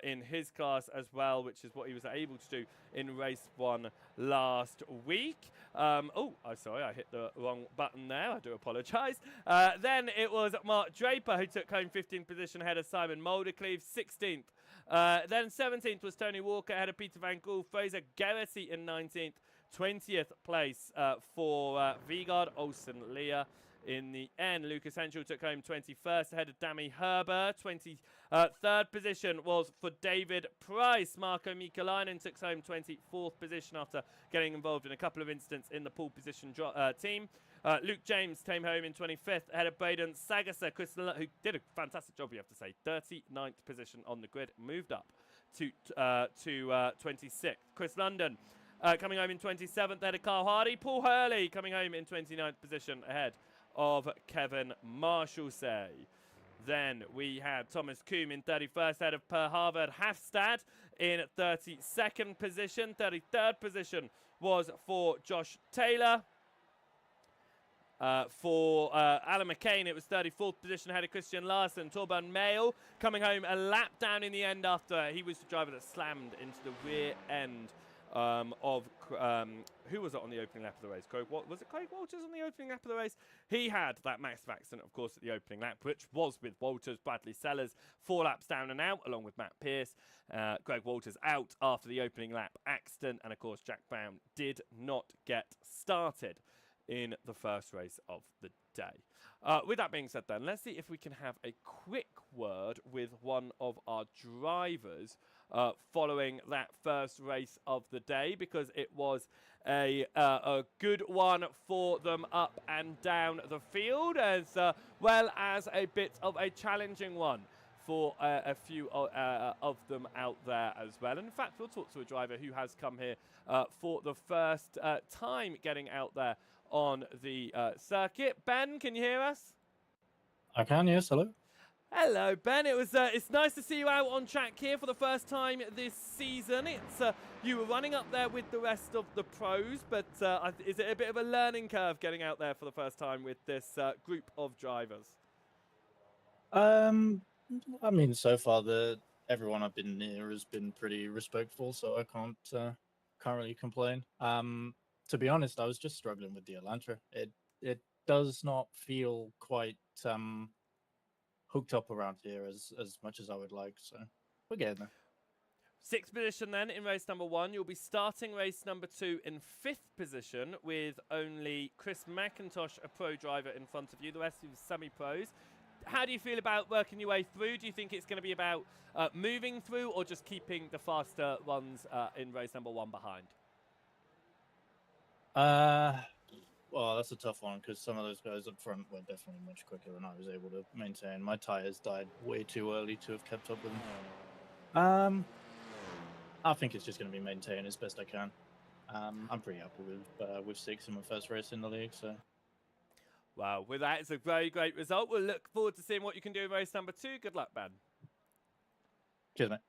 in his class as well, which is what he was able to do in race 1 last week. Sorry, I hit the wrong button there. I do apologise. Then it was Mark Draper who took home 15th position ahead of Simon Muldercleave, 16th. Then 17th was Tony Walker ahead of Peter Van Gool. Fraser Gerrity in 19th. 20th place for Vigard Olsen Leah. In the end, Lucas Henschel took home 21st ahead of Dami Herber. 23rd position was for David Price. Marco Mikalainen took home 24th position after getting involved in a couple of incidents in the pole position team. Luke James came home in 25th ahead of Braden Sagasa, who did a fantastic job, you have to say. 39th position on the grid, moved up to 26th. Chris London coming home in 27th ahead of Carl Hardy. Paul Hurley coming home in 29th position ahead of Kevin Marshallsay. Then we had Thomas Coombe in 31st ahead of Per Harvard Hafstad in 32nd position. 33rd position was for Josh Taylor. For Alan McCain, it was 34th position ahead of Christian Larson. Torben Mayle coming home a lap down in the end after he was the driver that slammed into the rear end of who was it on the opening lap of the race? Was it Craig Walters on the opening lap of the race? He had that massive accident, of course, at the opening lap, which was with Walters, Bradley Sellers, 4 laps down and out, along with Matt Pearce. Greg Walters out after the opening lap accident, and of course, Jack Brown did not get started in the first race of the day. With that being said then, let's see if we can have a quick word with one of our drivers following that first race of the day, because it was a good one for them up and down the field, as well as a bit of a challenging one for a few of them out there as well. And in fact, we'll talk to a driver who has come here for the first time getting out there on the circuit. Ben, can you hear us?
I can, yes, hello.
Hello, Ben. It's nice to see you out on track here for the first time this season. You were running up there with the rest of the pros, but is it a bit of a learning curve getting out there for the first time with this group of drivers?
I mean, so far everyone I've been near has been pretty respectful, so I can't really complain. To be honest, I was just struggling with the Elantra. It does not feel quite hooked up around here as much as I would like, so we're getting there.
Sixth position then in race number 1. You'll be starting race number 2 in 5th position with only Chris McIntosh, a pro driver, in front of you. The rest of you semi-pros. How do you feel about working your way through? Do you think it's going to be about moving through or just keeping the faster runs in race number 1 behind?
Well, that's a tough one because some of those guys up front were definitely much quicker than I was able to maintain. My tires died way too early to have kept up with them. I think it's just going to be maintained as best I can. I'm pretty happy with 6th in my first race in the league, so.
Wow, with that, it's a very great result. We'll look forward to seeing what you can do in race number 2. Good luck, Ben.
Cheers, mate.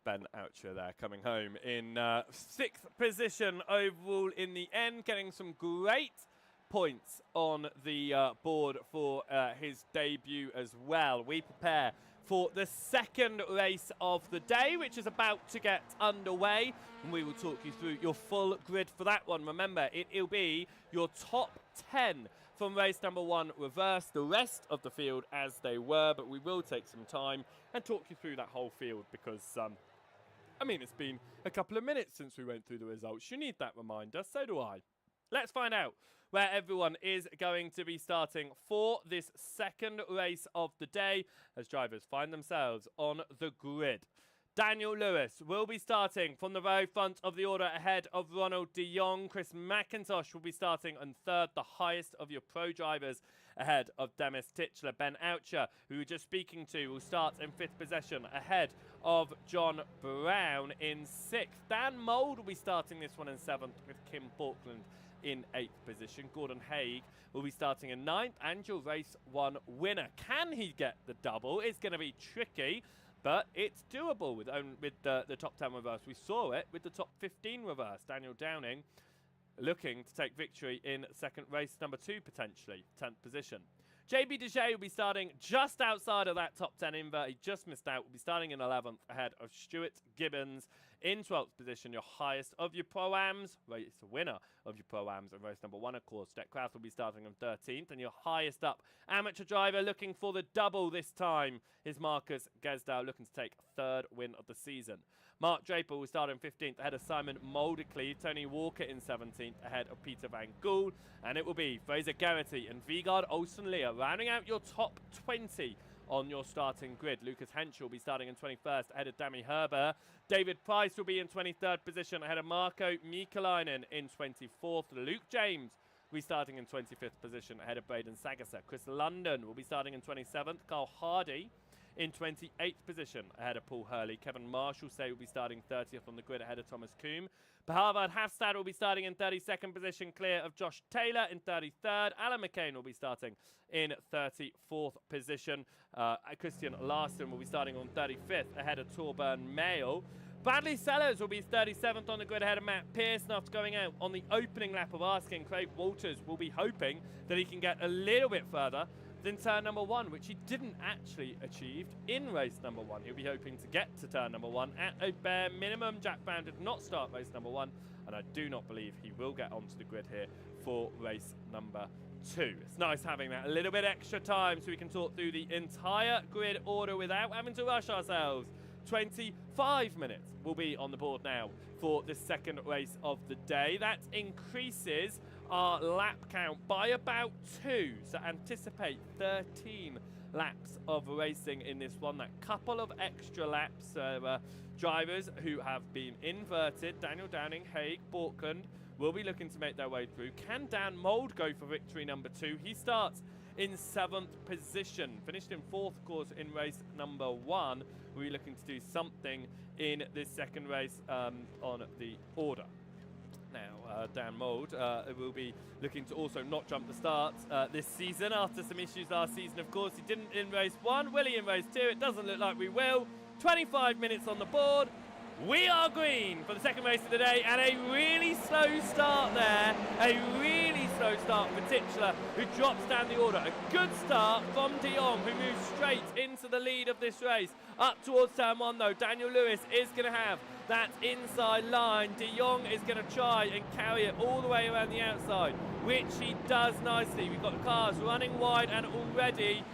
Ben Oucher there, coming home in 6th position overall in the end, getting some great points on the board for his debut as well. We prepare for the second race of the day, which is about to get underway, and we will talk you through your full grid for that one. Remember, it'll be your top 10 from race number 1 reverse, the rest of the field as they were, but we will take some time and talk you through that whole field because I mean, it's been a couple of minutes since we went through the results. You need that reminder, so do I. Let's find out where everyone is going to be starting for this second race of the day as drivers find themselves on the grid. Daniel Lewis will be starting from the very front of the order ahead of Ronald de Jong. Chris McIntosh will be starting on 3rd, the highest of your pro drivers, ahead of Demis Titchler. Ben Oucher, who we were just speaking to, will start in 5th position ahead of John Brown in 6th. Dan Mould will be starting this one in 7th with Kim Portland in 8th position. Gordon Haig will be starting in 9th and your race 1 winner. Can he get the double? It's going to be tricky, but it's doable with the top 10 reverse. We saw it with the top 15 reverse. Daniel Downing looking to take victory in second race number 2, potentially 10th position. JB Dejay will be starting just outside of that top 10 invert. He just missed out. Will be starting in 11th ahead of Stuart Gibbons in 12th position. Your highest of your Pro-Ams, race winner of your Pro-Ams and race number 1, of course. Jack Kraus will be starting on 13th. And your highest up amateur driver looking for the double this time is Marcus Gesdow, looking to take 3rd win of the season. Mark Draper will start in 15th ahead of Simon Moldicleve. Tony Walker in 17th ahead of Peter Van Gool. And it will be Fraser Garrity and Vigard Olsen-Lear rounding out your top 20 on your starting grid. Lucas Henschel will be starting in 21st ahead of Dami Herber. David Price will be in 23rd position ahead of Marko Mikalainen in 24th. Luke James will be starting in 25th position ahead of Braden Sagasser. Chris London will be starting in 27th. Carl Hardy in 28th position ahead of Paul Hurley. Kevin Marshall will be starting 30th on the grid ahead of Thomas Coombe. Harvard Hafstad will be starting in 32nd position, clear of Josh Taylor in 33rd. Alan McCain will be starting in 34th position. Christian Larson will be starting on 35th ahead of Torburn Mail. Bradley Sellers will be 37th on the grid ahead of Matt Pearson after going out on the opening lap of Asking. Craig Walters will be hoping that he can get a little bit further than turn number 1, which he didn't actually achieve in race number 1. He'll be hoping to get to turn number 1 at a bare minimum. Jack Brown did not start race number 1, and I do not believe he will get onto the grid here for race number 2. It's nice having that a little bit extra time so we can talk through the entire grid order without having to rush ourselves. 25 minutes will be on the board now for the second race of the day. That increases our lap count by about 2, so anticipate 13 laps of racing in this one. That couple of extra laps, drivers who have been inverted, Daniel Downing, Haig, Borkland, will be looking to make their way through. Can Dan Mould go for victory number 2? He starts in 7th position, finished in 4th, of course, in race number 1. We're looking to do something in this second race on the order. Now, Dan Mould, will be looking to also not jump the start this season after some issues last season. Of course, he didn't in race 1. Will he in race 2? It doesn't look like we will. 25 minutes on the board. We are green for the second race of the day, and a really slow start there. A really slow start for Titular, who drops down the order. A good start from De Jong, who moves straight into the lead of this race. Up towards turn 1, though, Daniel Lewis is going to have that inside line. De Jong is going to try and carry it all the way around the outside, which he does nicely. We've got the cars running wide, and already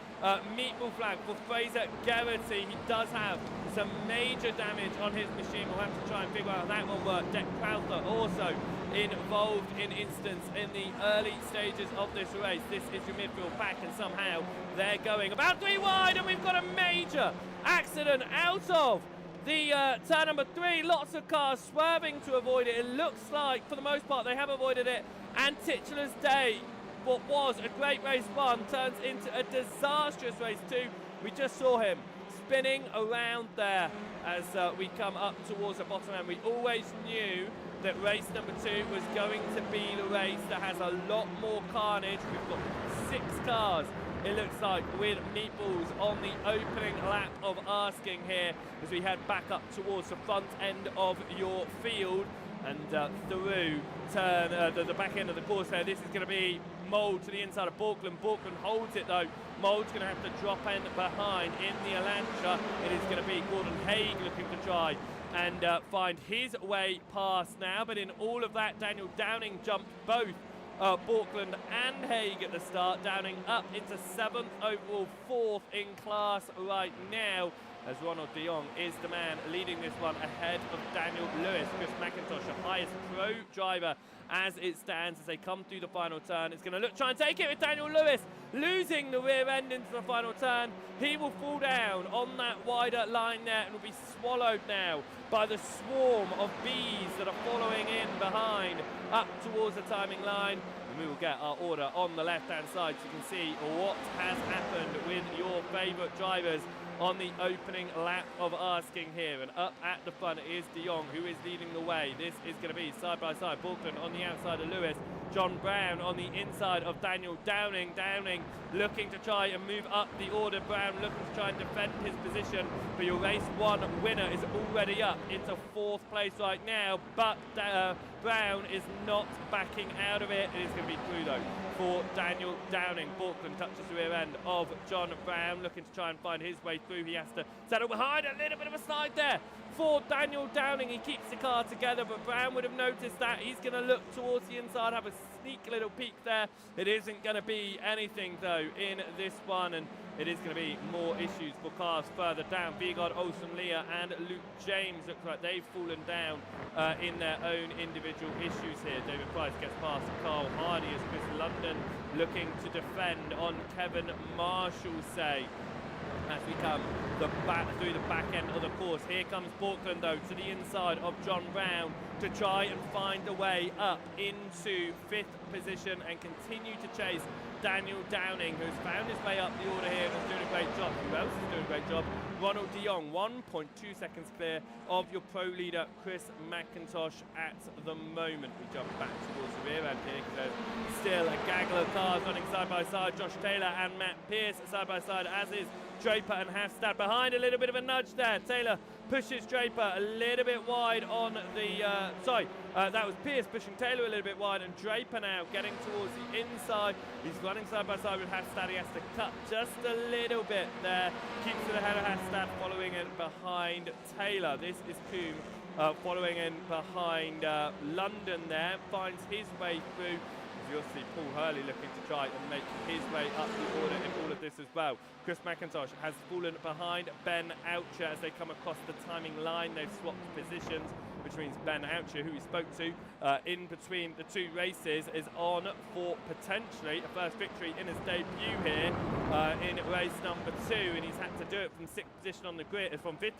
meatball flag for Fraser Geraghty. He does have some major damage on his machine. We'll have to try and figure out how that will work. Deck Crowther also involved in instance in the early stages of this race. This is your midfield pack, and somehow they're going about 3 wide, and we've got a major accident out of the turn number 3. Lots of cars swerving to avoid it. It looks like, for the most part, they have avoided it, and Titular's day, what was a great race 1, turns into a disastrous race 2. We just saw him spinning around there as we come up towards the bottom end. We always knew that race number 2 was going to be the race that has a lot more carnage. We've got 6 cars, it looks like, with meatballs on the opening lap of Asking here as we head back up towards the front end of your field and through turn the back end of the course there. This is going to be Mould to the inside of Borkland. Borkland holds it though. Mould's going to have to drop in behind in the Elantra. It is going to be Gordon Haig looking to try and find his way past now. But in all of that, Daniel Downing jumped both Borkland and Haig at the start. Downing up into 7th overall, 4th in class right now, as Ronald de Jong is the man leading this one ahead of Daniel Lewis. Chris McIntosh, the highest pro driver as it stands as they come through the final turn. It's going to try and take it with Daniel Lewis losing the rear end into the final turn. He will fall down on that wider line there and will be swallowed now by the swarm of bees that are following in behind up towards the timing line. And we will get our order on the left-hand side so you can see what has happened with your favourite drivers on the opening lap of Asking here. And up at the front is De Jong, who is leading the way. This is going to be side by side. Borkland on the outside of Lewis. John Brown on the inside of Daniel Downing. Downing looking to try and move up the order. Brown looking to try and defend his position. But your race 1 winner is already up into 4th place right now. But Brown is not backing out of it. It is going to be through though for Daniel Downing. Borkland touches the rear end of John Brown, looking to try and find his way through. He has to settle behind. A little bit of a slide there for Daniel Downing. He keeps the car together, but Brown would have noticed that. He's going to look towards the inside, have a sneaky little peek there. It isn't going to be anything though in this one, and it is going to be more issues for cars further down. Vigard, Olsen, Leah and Luke James look like they've fallen down in their own individual issues here. David Price gets past Carl Hardy as Chris London looking to defend on Kevin Marshall's say. As we come through the back end of the course. Here comes Borkland though to the inside of John Brown to try and find a way up into 5th position and continue to chase Daniel Downing, who's found his way up the order here and is doing a great job. Who else is doing a great job? Ronald de Jong, 1.2 seconds clear of your pro leader Chris McIntosh at the moment. We jump back towards the rear end here because there's still a gaggle of cars running side by side. Josh Taylor and Matt Pierce side by side, as is Draper and Hafstad behind. A little bit of a nudge there. Taylor pushes Draper a little bit wide on the that was Pierce pushing Taylor a little bit wide, and Draper now getting towards the inside. He's running side by side with Hafstad. He has to cut just a little bit there. Keeps to the head of Hafstad, following in behind Taylor. This is Coombe following in behind London there. Finds his way through. You'll see Paul Hurley looking to try and make his way up the order in all of this as well. Chris McIntosh has fallen behind Ben Oucher as they come across the timing line. They've swapped positions, which means Ben Oucher, who we spoke to in between the 2 races, is on for potentially a first victory in his debut here in race number 2, and he's had to do it from 6th position on the grid, from 5th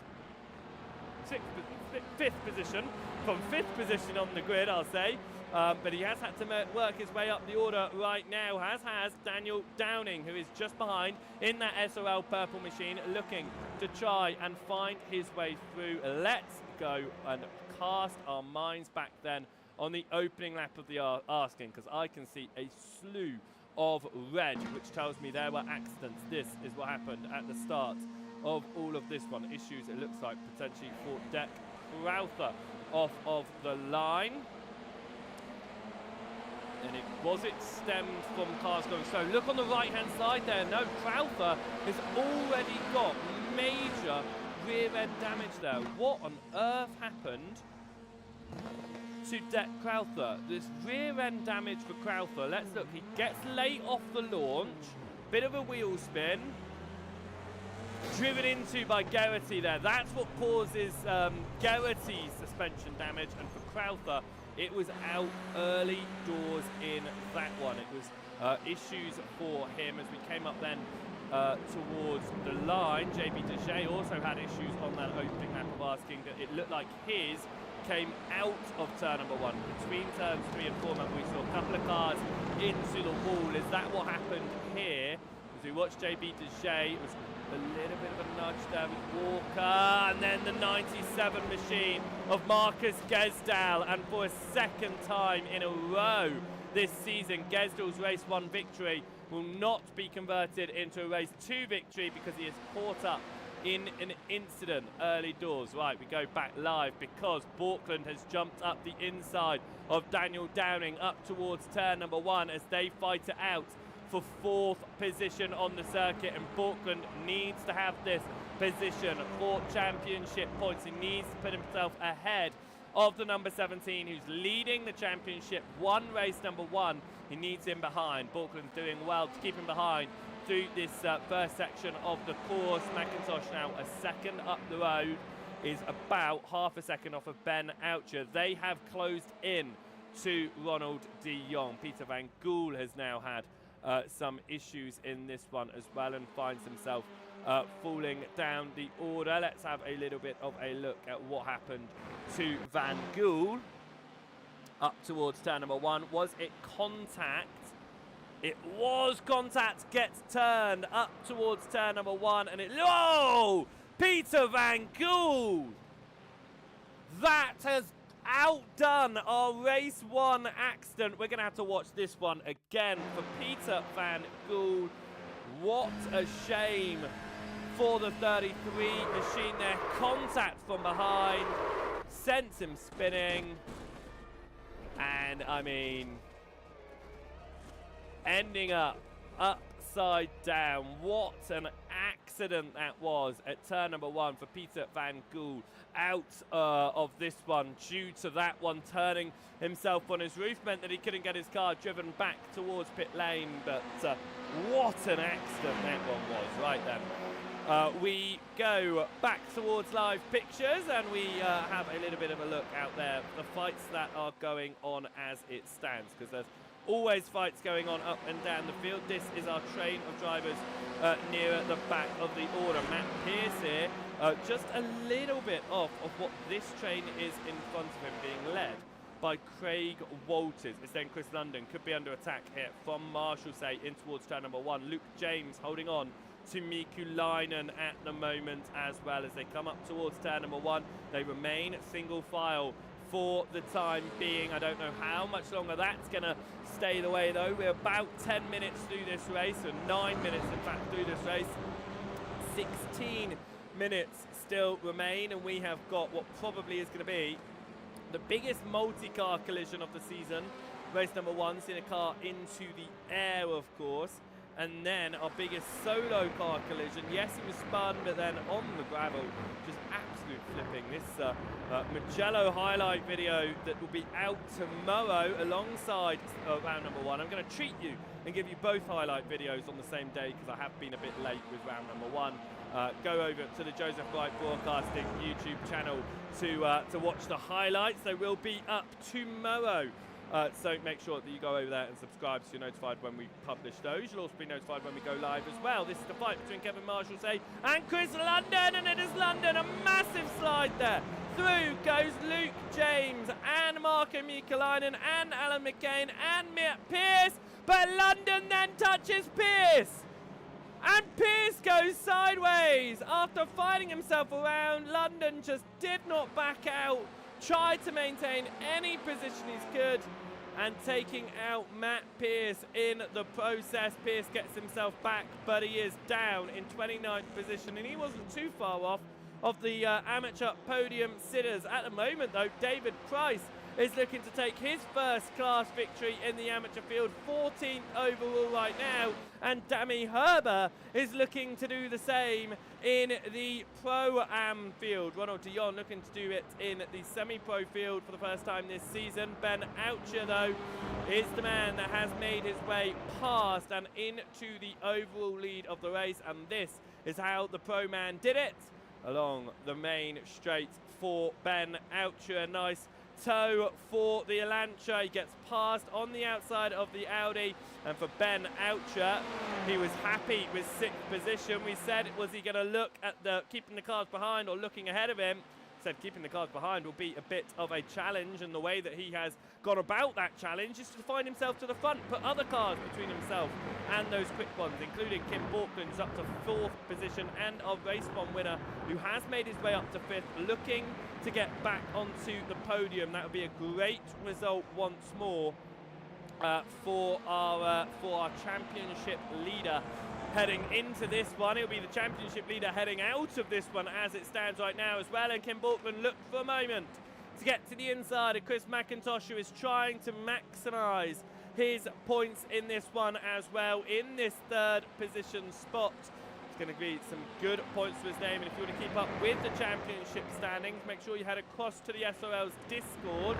position, from 5th position on the grid, I'll say. But he has had to work his way up the order right now, as has Daniel Downing, who is just behind in that SRL purple machine, looking to try and find his way through. Let's go and cast our minds back then on the opening lap of the asking, because I can see a slew of red, which tells me there were accidents. This is what happened at the start of all of this one. Issues, it looks like, potentially for Deck Crowther off of the line. And it stemmed from cars going slow. Look on the right-hand side there. No, Crowther has already got major rear end damage there. What on earth happened to Deck Crowther? This rear end damage for Crowther. Let's look. He gets late off the launch. Bit of a wheel spin. Driven into by Geraghty there. That's what causes Geraghy's suspension damage. And for Crowther, it was out early doors in that one. It was issues for him as we came up then towards the line. JB Deshay also had issues on that opening lap of asking that it looked like his came out of turn number 1. Between turns 3 and 4, we saw a couple of cars into the wall. Is that what happened here? As we watched JB Deshay, it was a little bit of a nudge there with Walker, and then the 97 machine of Marcus Gesdal, and for a second time in a row this season, Gesdal's race 1 victory will not be converted into a race 2 victory because he is caught up in an incident early doors. Right, we go back live because Borkland has jumped up the inside of Daniel Downing up towards turn number 1 as they fight it out for 4th position on the circuit, and Borkland needs to have this position for championship points. He needs to put himself ahead of the number 17 who's leading the championship. Race number 1, he needs him behind. Borkland's doing well to keep him behind through this first section of the course. McIntosh now a second up the road, is about half a second off of Ben Oucher. They have closed in to Ronald de Jong. Peter van Gool has now had some issues in this one as well and finds himself falling down the order. Let's have a little bit of a look at what happened to Van Gool up towards turn number 1. Was it contact? It was contact. Gets turned up towards turn number 1, and oh, Peter van Gool, that has outdone our race 1 accident. We're going to have to watch this one again for Peter van Gool. What a shame for the 33 machine there. Contact from behind sends him spinning, and I mean, ending up upside down. What an accident that was at turn number 1 for Peter van Gool. Out of this one due to that one turning himself on his roof meant that he couldn't get his car driven back towards pit lane, but what an accident that one was right then. We go back towards live pictures and we have a little bit of a look out there, the fights that are going on as it stands, because there's always fights going on up and down the field. This is our train of drivers near the back of the order. Matt Pearce here, just a little bit off of what this train is in front of him, being led by Craig Walters. It's then Chris London, could be under attack here from Marshall, say, in towards turn number 1. Luke James holding on to Mikulainen at the moment as well as they come up towards turn number 1. They remain single file for the time being. I don't know how much longer that's going to stay the way though. We're about 10 minutes through this race, or 9 minutes in fact through this race. 16 minutes still remain, and we have got what probably is going to be the biggest multi-car collision of the season. Race number 1, seeing a car into the air, of course. And then our biggest solo car collision. Yes, it was spun, but then on the gravel, just absolute flipping. This Mugello highlight video that will be out tomorrow alongside round number 1. I'm going to treat you and give you both highlight videos on the same day because I have been a bit late with round number 1. Go over to the Joseph Wright Broadcasting YouTube channel to watch the highlights. They will be up tomorrow. So make sure that you go over there and subscribe so you're notified when we publish those. You'll also be notified when we go live as well. This is the fight between Kevin Marshall and Chris London, and it is London, a massive slide there. Through goes Luke James and Marco Mikulainen and Alan McCain and Matt Pearce, but London then touches Pearce. And Pearce goes sideways after fighting himself around. London just did not back out tried to maintain any position he's could, and taking out Matt Pierce in the process. Pierce gets himself back, but he is down in 29th position, and he wasn't too far off of the amateur podium sitters. At the moment, though, David Price is looking to take his first class victory in the amateur field, 14th overall right now, and Dami Herber is looking to do the same in the Pro-Am field. Ronald de Jong looking to do it in the semi-pro field for the first time this season. Ben Oucher, though, is the man that has made his way past and into the overall lead of the race, and this is how the Pro Man did it along the main straight for Ben Oucher. A nice toe for the Elantra. He gets past on the outside of the Audi, and for Ben Oucher, he was happy with 6th position. We said, was he going to look at the keeping the cars behind or looking ahead of him? Said keeping the cars behind will be a bit of a challenge, and the way that he has gone about that challenge is to find himself to the front, put other cars between himself and those quick ones, including Kim Borkland, who's up to 4th position, and our race one winner, who has made his way up to 5th, looking to get back onto the podium. That would be a great result once more for our championship leader heading into this one. It'll be the championship leader heading out of this one as it stands right now as well. And Kim Borkland looked for a moment to get to the inside of Chris McIntosh, who is trying to maximise his points in this one as well, in this 3rd position spot. It's going to be some good points to his name, and if you want to keep up with the championship standings, make sure you head across to the SRL's Discord,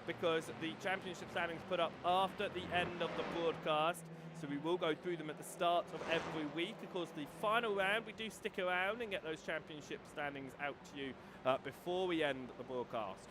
because the championship standings put up after the end of the broadcast. So we will go through them at the start of every week. Of course, the final round, we do stick around and get those championship standings out to you before we end the broadcast.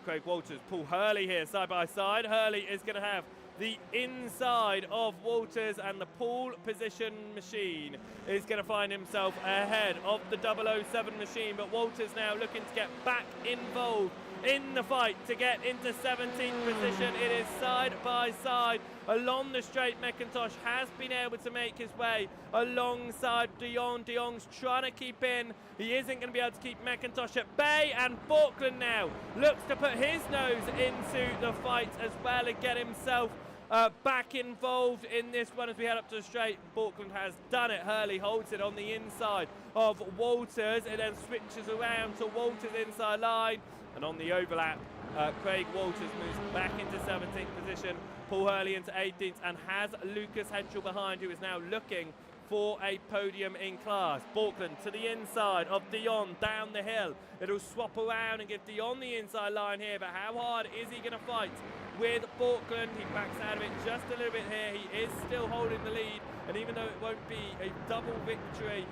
Craig Walters, Paul Hurley here, side by side. Hurley is going to have the inside of Walters, and the pole position machine is going to find himself ahead of the 007 machine. But Walters now looking to get back involved in the fight to get into 17th position. It is side by side along the straight. McIntosh has been able to make his way alongside de Jong. De Jong's trying to keep in. He isn't going to be able to keep McIntosh at bay, and Borkland now looks to put his nose into the fight as well and get himself back involved in this one as we head up to the straight. Borkland has done it. Hurley holds it on the inside of Walters. It then switches around to Walters' inside line, and on the overlap, Craig Walters moves back into 17th position. Paul Hurley into 18th, and has Lucas Henschel behind, who is now looking for a podium in class. Borkland to the inside of de Jong down the hill. It'll swap around and give de Jong the inside line here, but how hard is he going to fight with Borkland? He backs out of it just a little bit here. He is still holding the lead, and even though it won't be a double victory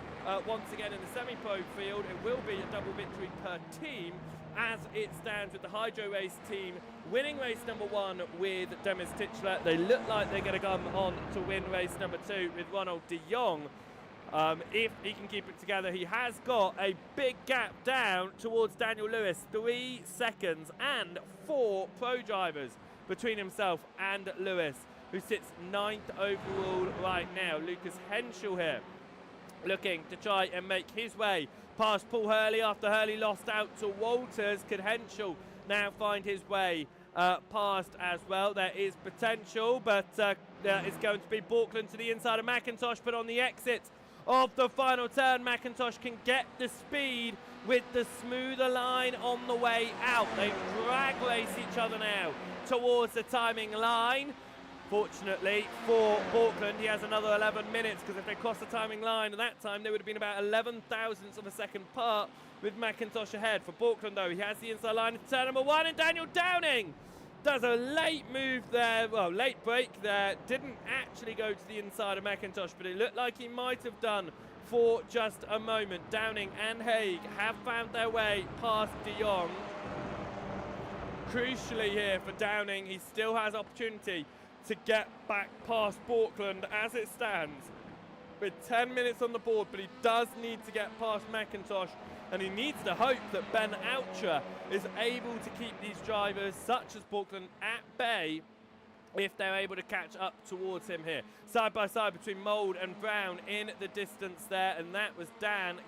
once again in the semi-pro field, it will be a double victory per team as it stands, with the Hydro Race team winning race number 1 with Demis Titchler. They look like they're going to come on to win race number 2 with Ronald de Jong. If he can keep it together, he has got a big gap down towards Daniel Lewis, 3 seconds and 4 pro drivers between himself and Lewis, who sits 9th overall right now. Lucas Henschel here looking to try and make his way past Paul Hurley after Hurley lost out to Walters. Could Henschel now find his way past as well? There is potential, but it's going to be Borkland to the inside of McIntosh, but on the exit of the final turn, McIntosh can get the speed with the smoother line on the way out. They drag race each other now towards the timing line. Fortunately for Borkland, he has another 11 minutes, because if they cross the timing line at that time, they would have been about 11 thousandths of a second part with McIntosh ahead. For Borkland, though, he has the inside line into turn number 1, and Daniel Downing does a late move there, well, late break there. Didn't actually go to the inside of McIntosh, but it looked like he might have done for just a moment. Downing and Haig have found their way past de Jong. Crucially here for Downing, he still has opportunity to get back past Borkland as it stands with 10 minutes on the board, but he does need to get past McIntosh, and he needs to hope that Ben Oucher is able to keep these drivers such as Borkland at bay if they're able to catch up towards him here. Side by side between Mould and Brown in the distance there, and that was Dan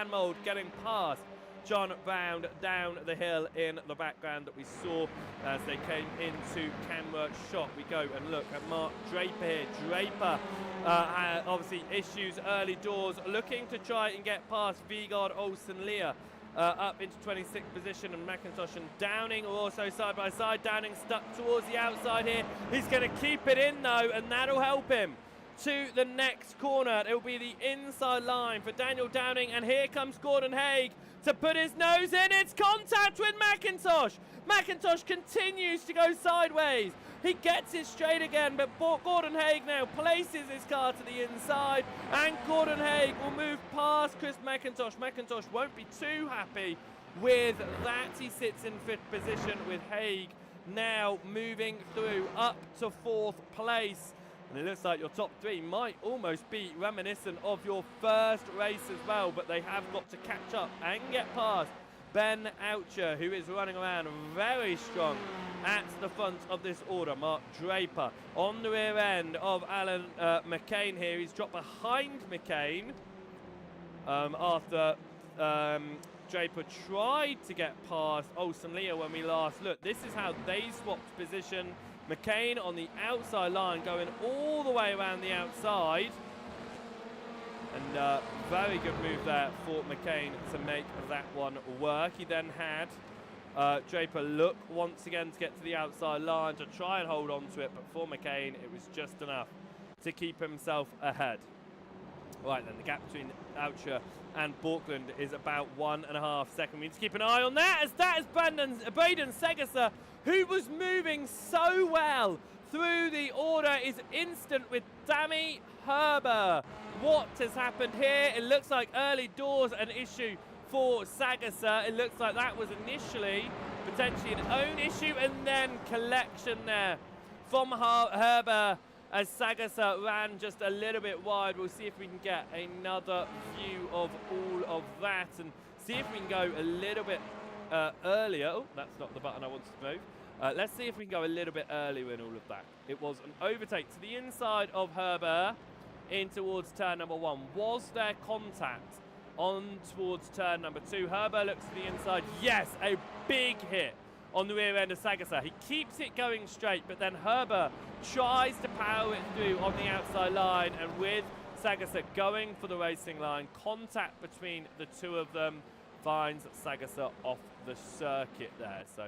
Mould getting past John Brown down the hill in the background that we saw as they came into camera shot. We go and look at Mark Draper here. Draper had obviously issues early doors, looking to try and get past Vigard Olsen-Lear up into 26th position, and McIntosh and Downing are also side by side. Downing stuck towards the outside here. He's going to keep it in though, and that'll help him to the next corner. It will be the inside line for Daniel Downing, and here comes Gordon Haig to put his nose in. It's contact with McIntosh. McIntosh continues to go sideways. He gets it straight again, but Gordon Haig now places his car to the inside, and Gordon Haig will move past Chris McIntosh. McIntosh won't be too happy with that. He sits in 5th position, with Haig now moving through up to 4th place. And it looks like your top 3 might almost be reminiscent of your first race as well, but they have got to catch up and get past Ben Oucher, who is running around very strong at the front of this order. Mark Draper on the rear end of Alan McCain here. He's dropped behind McCain after Draper tried to get past Olsen-Lear when we last looked. This is how they swapped position. McCain on the outside line, going all the way around the outside. And very good move there for McCain to make that one work. He then had Draper look once again to get to the outside line to try and hold on to it, but for McCain it was just enough to keep himself ahead. Right then, the gap between Oucher and Borkland is about 1.5 seconds. We need to keep an eye on that, as that is Braden Segerser, who was moving so well through the order, is instant with Dami Herber. What has happened here? It looks like early doors an issue for Segerser. It looks like that was initially potentially an own issue, and then collection there from Herber as Segerser ran just a little bit wide. We'll see if we can get another view of all of that and see if we can go a little bit earlier. Oh, that's not the button I wanted to move. Let's see if we can go a little bit earlier in all of that. It was an overtake to the inside of Herber in towards turn number 1. Was there contact on towards turn number 2? Herber looks to the inside. Yes, a big hit on the rear end of Segerser. He keeps it going straight, but then Herber tries to power it through on the outside line, and with Segerser going for the racing line, contact between the two of them finds Segerser off the circuit there. So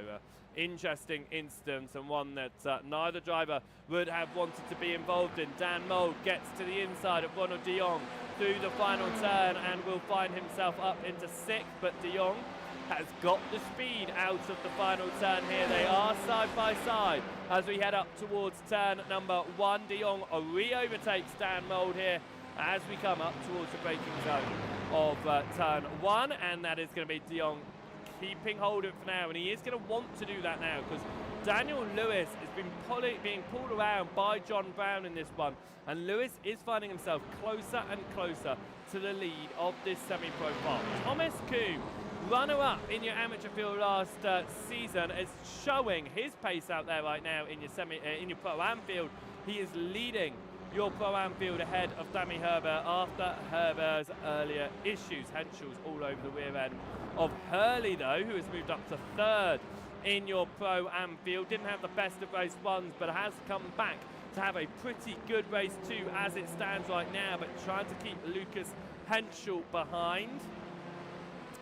interesting instance, and one that neither driver would have wanted to be involved in. Dan Mould gets to the inside of Ronald de Jong through the final turn and will find himself up into 6th, but de Jong has got the speed out of the final turn here. They are side by side as we head up towards turn number 1. De Jong re-overtakes Dan Mould here as we come up towards the braking zone of turn 1, and that is going to be de Jong keeping hold of it for now, and he is going to want to do that now because Daniel Lewis has been being pulled around by John Brown in this one, and Lewis is finding himself closer and closer to the lead of this semi-pro part. Thomas Kuhn, runner-up in your amateur field last season, is showing his pace out there right now in your Pro-Am field. He is leading your Pro-Am field ahead of Dami Herber after Herber's earlier issues. Henschel's all over the rear end of Hurley though, who has moved up to 3rd in your Pro-Am field. Didn't have the best of race 1s, but has come back to have a pretty good race 2 as it stands right now, but trying to keep Lucas Henschel behind.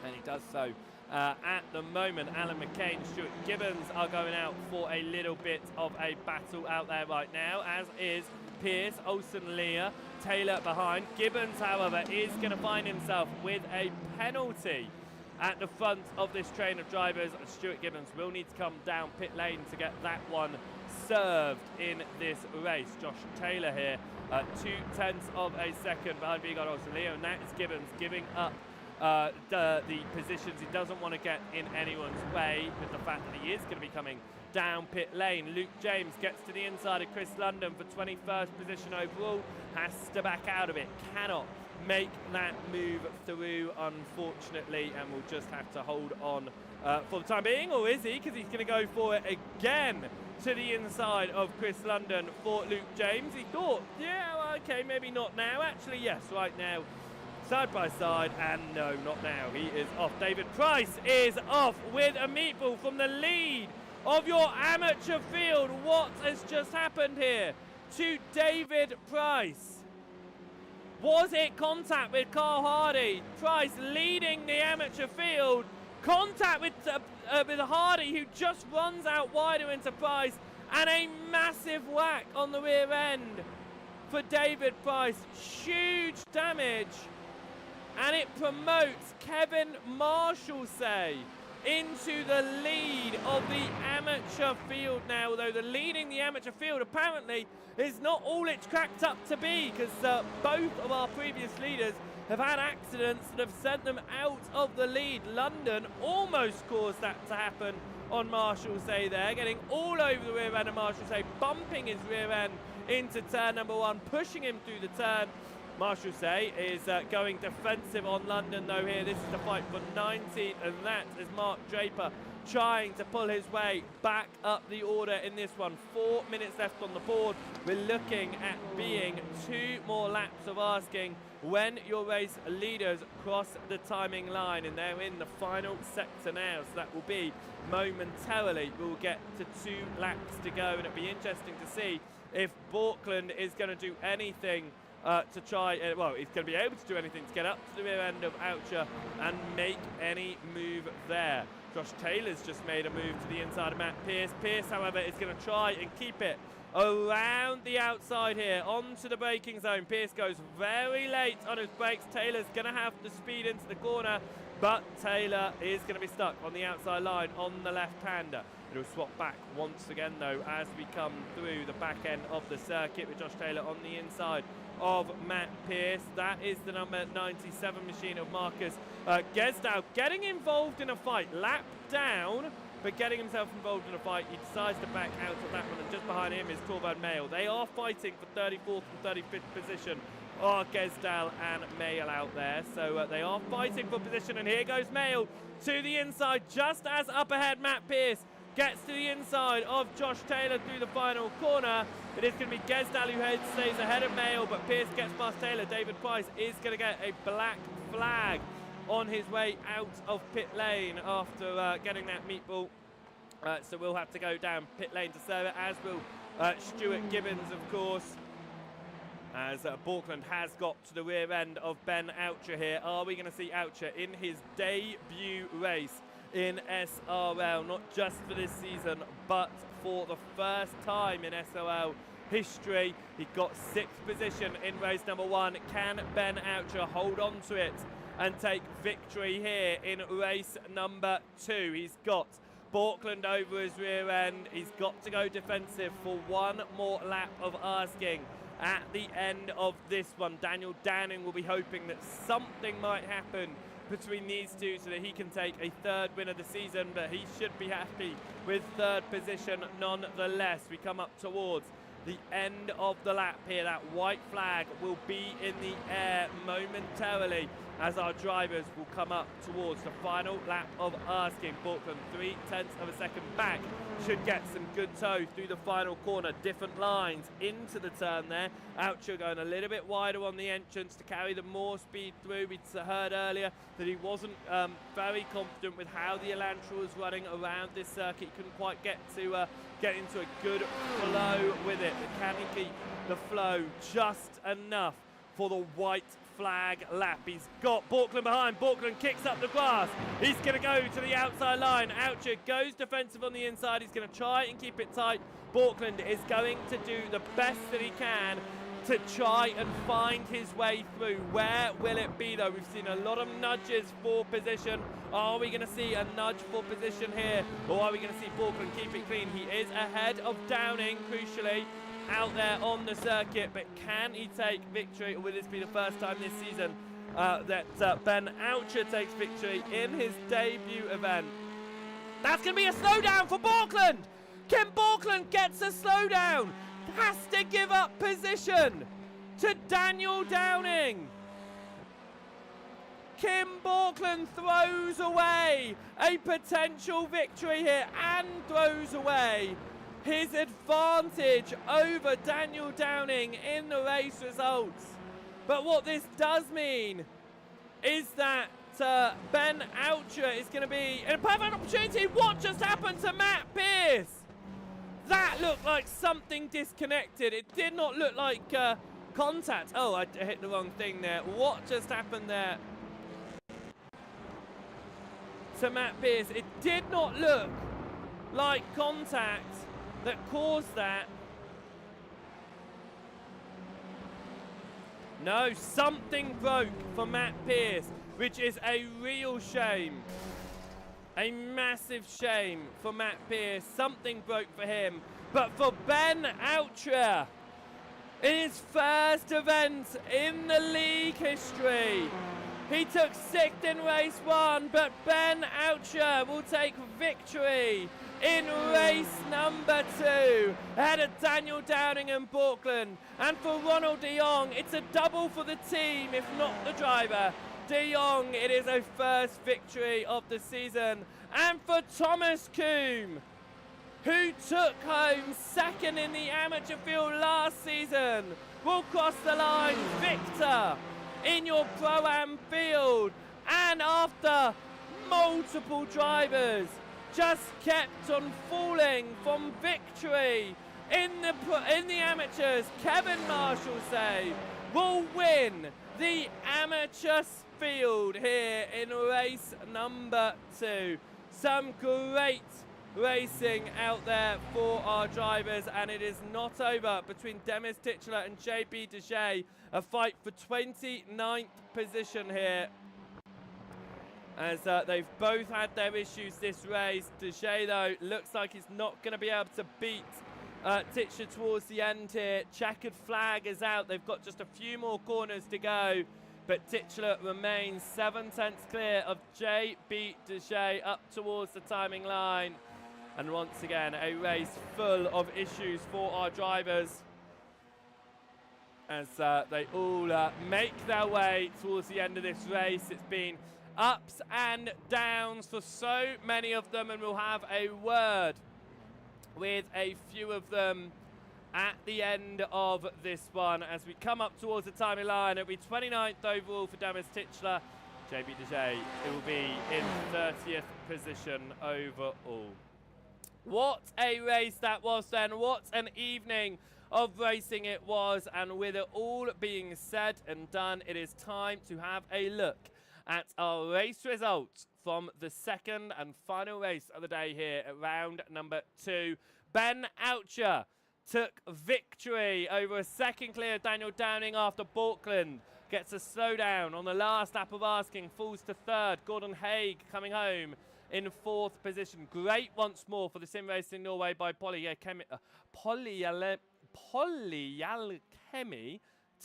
And he does so at the moment. Alan McCain, Stuart Gibbons are going out for a little bit of a battle out there right now, as is Pierce, Olsen-Lear, Taylor behind. Gibbons, however, is going to find himself with a penalty at the front of this train of drivers. Stuart Gibbons will need to come down pit lane to get that one served in this race. Josh Taylor here, 0.2 of a second behind Vigard Olsen-Lear, and that is Gibbons giving up the positions he doesn't want to get in anyone's way, with the fact that he is going to be coming down pit lane. Luke James gets to the inside of Chris London for 21st position overall, has to back out of it, cannot make that move through unfortunately, and will just have to hold on for the time being. Or is he? Because he's going to go for it again to the inside of Chris London for Luke James. He thought, yeah, well, okay, maybe not now. Actually, yes, right now. side by side, and no, not now. He is off. David Price is off with a meatball from the lead of your amateur field. What has just happened here to David Price? Was it contact with Carl Hardy? Price leading the amateur field. Contact with Hardy, who just runs out wider into Price, and a massive whack on the rear end for David Price. Huge damage, and it promotes Kevin Marshall into the lead of the amateur field now, although the leading the amateur field apparently is not all it's cracked up to be, because both of our previous leaders have had accidents that have sent them out of the lead. London almost caused that to happen on Marshall there, getting all over the rear end of Marshall bumping his rear end into turn number 1, pushing him through the turn. Marshall is going defensive on London though here. This is the fight for 19th, and that is Mark Draper trying to pull his way back up the order in this one. 4 minutes left on the board. We're looking at being 2 more laps of asking when your race leaders cross the timing line, and they're in the final sector now, so that will be momentarily. We'll get to 2 laps to go, and it'll be interesting to see if Borkland is going to do anything to try, well, he's going to be able to do anything to get up to the rear end of Oucher and make any move there. Josh Taylor's just made a move to the inside of Matt Pierce. Pierce, however, is going to try and keep it around the outside here, onto the braking zone. Pierce goes very late on his brakes. Taylor's going to have to speed into the corner, but Taylor is going to be stuck on the outside line on the left-hander. It'll swap back once again, though, as we come through the back end of the circuit with Josh Taylor on the inside of Matt Pierce. That is the number 97 machine of Marcus Gesdow, getting involved in a fight. Lap down, but getting himself involved in a fight. He decides to back out of that one, and just behind him is Torvald Mail. They are fighting for 34th and 35th position. Gesdal and Mail out there, so they are fighting for position, and here goes Mail to the inside, just as up ahead Matt Pierce gets to the inside of Josh Taylor through the final corner. It is going to be Gesdal who stays ahead of Mail, but Pierce gets past Taylor. David Price is going to get a black flag on his way out of pit lane after getting that meatball. So we'll have to go down pit lane to serve it, as will Stuart Gibbons, of course, as Borkland has got to the rear end of Ben Oucher here. Are we going to see Oucher in his debut race in SRL, not just for this season, but for the first time in SRL history? He got 6th position in race number 1. Can Ben Oucher hold on to it and take victory here in race number 2? He's got Borkland over his rear end. He's got to go defensive for 1 more lap of asking at the end of this one. Daniel Downing will be hoping that something might happen between these two so that he can take a 3rd win of the season, but he should be happy with 3rd position nonetheless. We come up towards the end of the lap here. That white flag will be in the air momentarily as our drivers will come up towards the final lap of asking. Borkland 0.3 of a second back, should get some good toe through the final corner. Different lines into the turn there. Oucher going a little bit wider on the entrance to carry the more speed through. We heard earlier that he wasn't very confident with how the Elantra was running around this circuit. He couldn't quite get into a good flow with it, but can he keep the flow just enough for the white flag lap? He's got Borkland behind. Borkland kicks up the grass. He's going to go to the outside line. Oucher goes defensive on the inside. He's going to try and keep it tight. Borkland is going to do the best that he can to try and find his way through. Where will it be, though? We've seen a lot of nudges for position. Are we going to see a nudge for position here, or are we going to see Borkland keep it clean? He is ahead of Downing, crucially, out there on the circuit, but can he take victory, or will this be the first time this season that Ben Oucher takes victory in his debut event? That's going to be a slowdown for Borkland. Kim Borkland gets a slowdown, has to give up position to Daniel Downing. Kim Borkland throws away a potential victory here and throws away his advantage over Daniel Downing in the race results. But what this does mean is that Ben Oucher is going to be in a perfect opportunity. What just happened to Matt Pierce? That looked like something disconnected. It did not look like contact. Oh, I hit the wrong thing there. What just happened there to Matt Pierce? It did not look like contact that caused that. No, something broke for Matt Pierce, which is a real shame. A massive shame for Matt Pierce. Something broke for him. But for Ben Oucher, in his first event in the league history, he took 6th in race 1, but Ben Oucher will take victory in race number 2, ahead of Daniel Downing and Borkland. And for Ronald de Jong, it's a double for the team, if not the driver. De Jong, it is a first victory of the season. And for Thomas Coombe, who took home 2nd in the amateur field last season, will cross the line victor in your Pro-Am field. And after multiple drivers just kept on falling from victory in the amateurs, Kevin Marshall will win the amateur field here in race number 2. Some great racing out there for our drivers, and it is not over between Demis Titchler and JB Deshea. A fight for 29th position here, as they've both had their issues this race. Deshea, though, looks like he's not going to be able to beat Titchler towards the end here. Checkered flag is out. They've got just a few more corners to go, but Titchler remains 7/10 clear of JB Deshea up towards the timing line. And once again, a race full of issues for our drivers, as they all make their way towards the end of this race. It's been ups and downs for so many of them, and we'll have a word with a few of them at the end of this one. As we come up towards the timing line, it'll be 29th overall for Demis Titchler. JB Deshea, it will be in 30th position overall. What a race that was then. What an evening of racing it was. And with it all being said and done, it is time to have a look at our race results from the second and final race of the day here at round number 2. Ben Oucher took victory over a second clear of Daniel Downing after Borkland gets a slowdown on the last lap of asking, falls to 3rd. Gordon Haig coming home in 4th position. Great once more for the Sim Racing Norway by Polyalchemy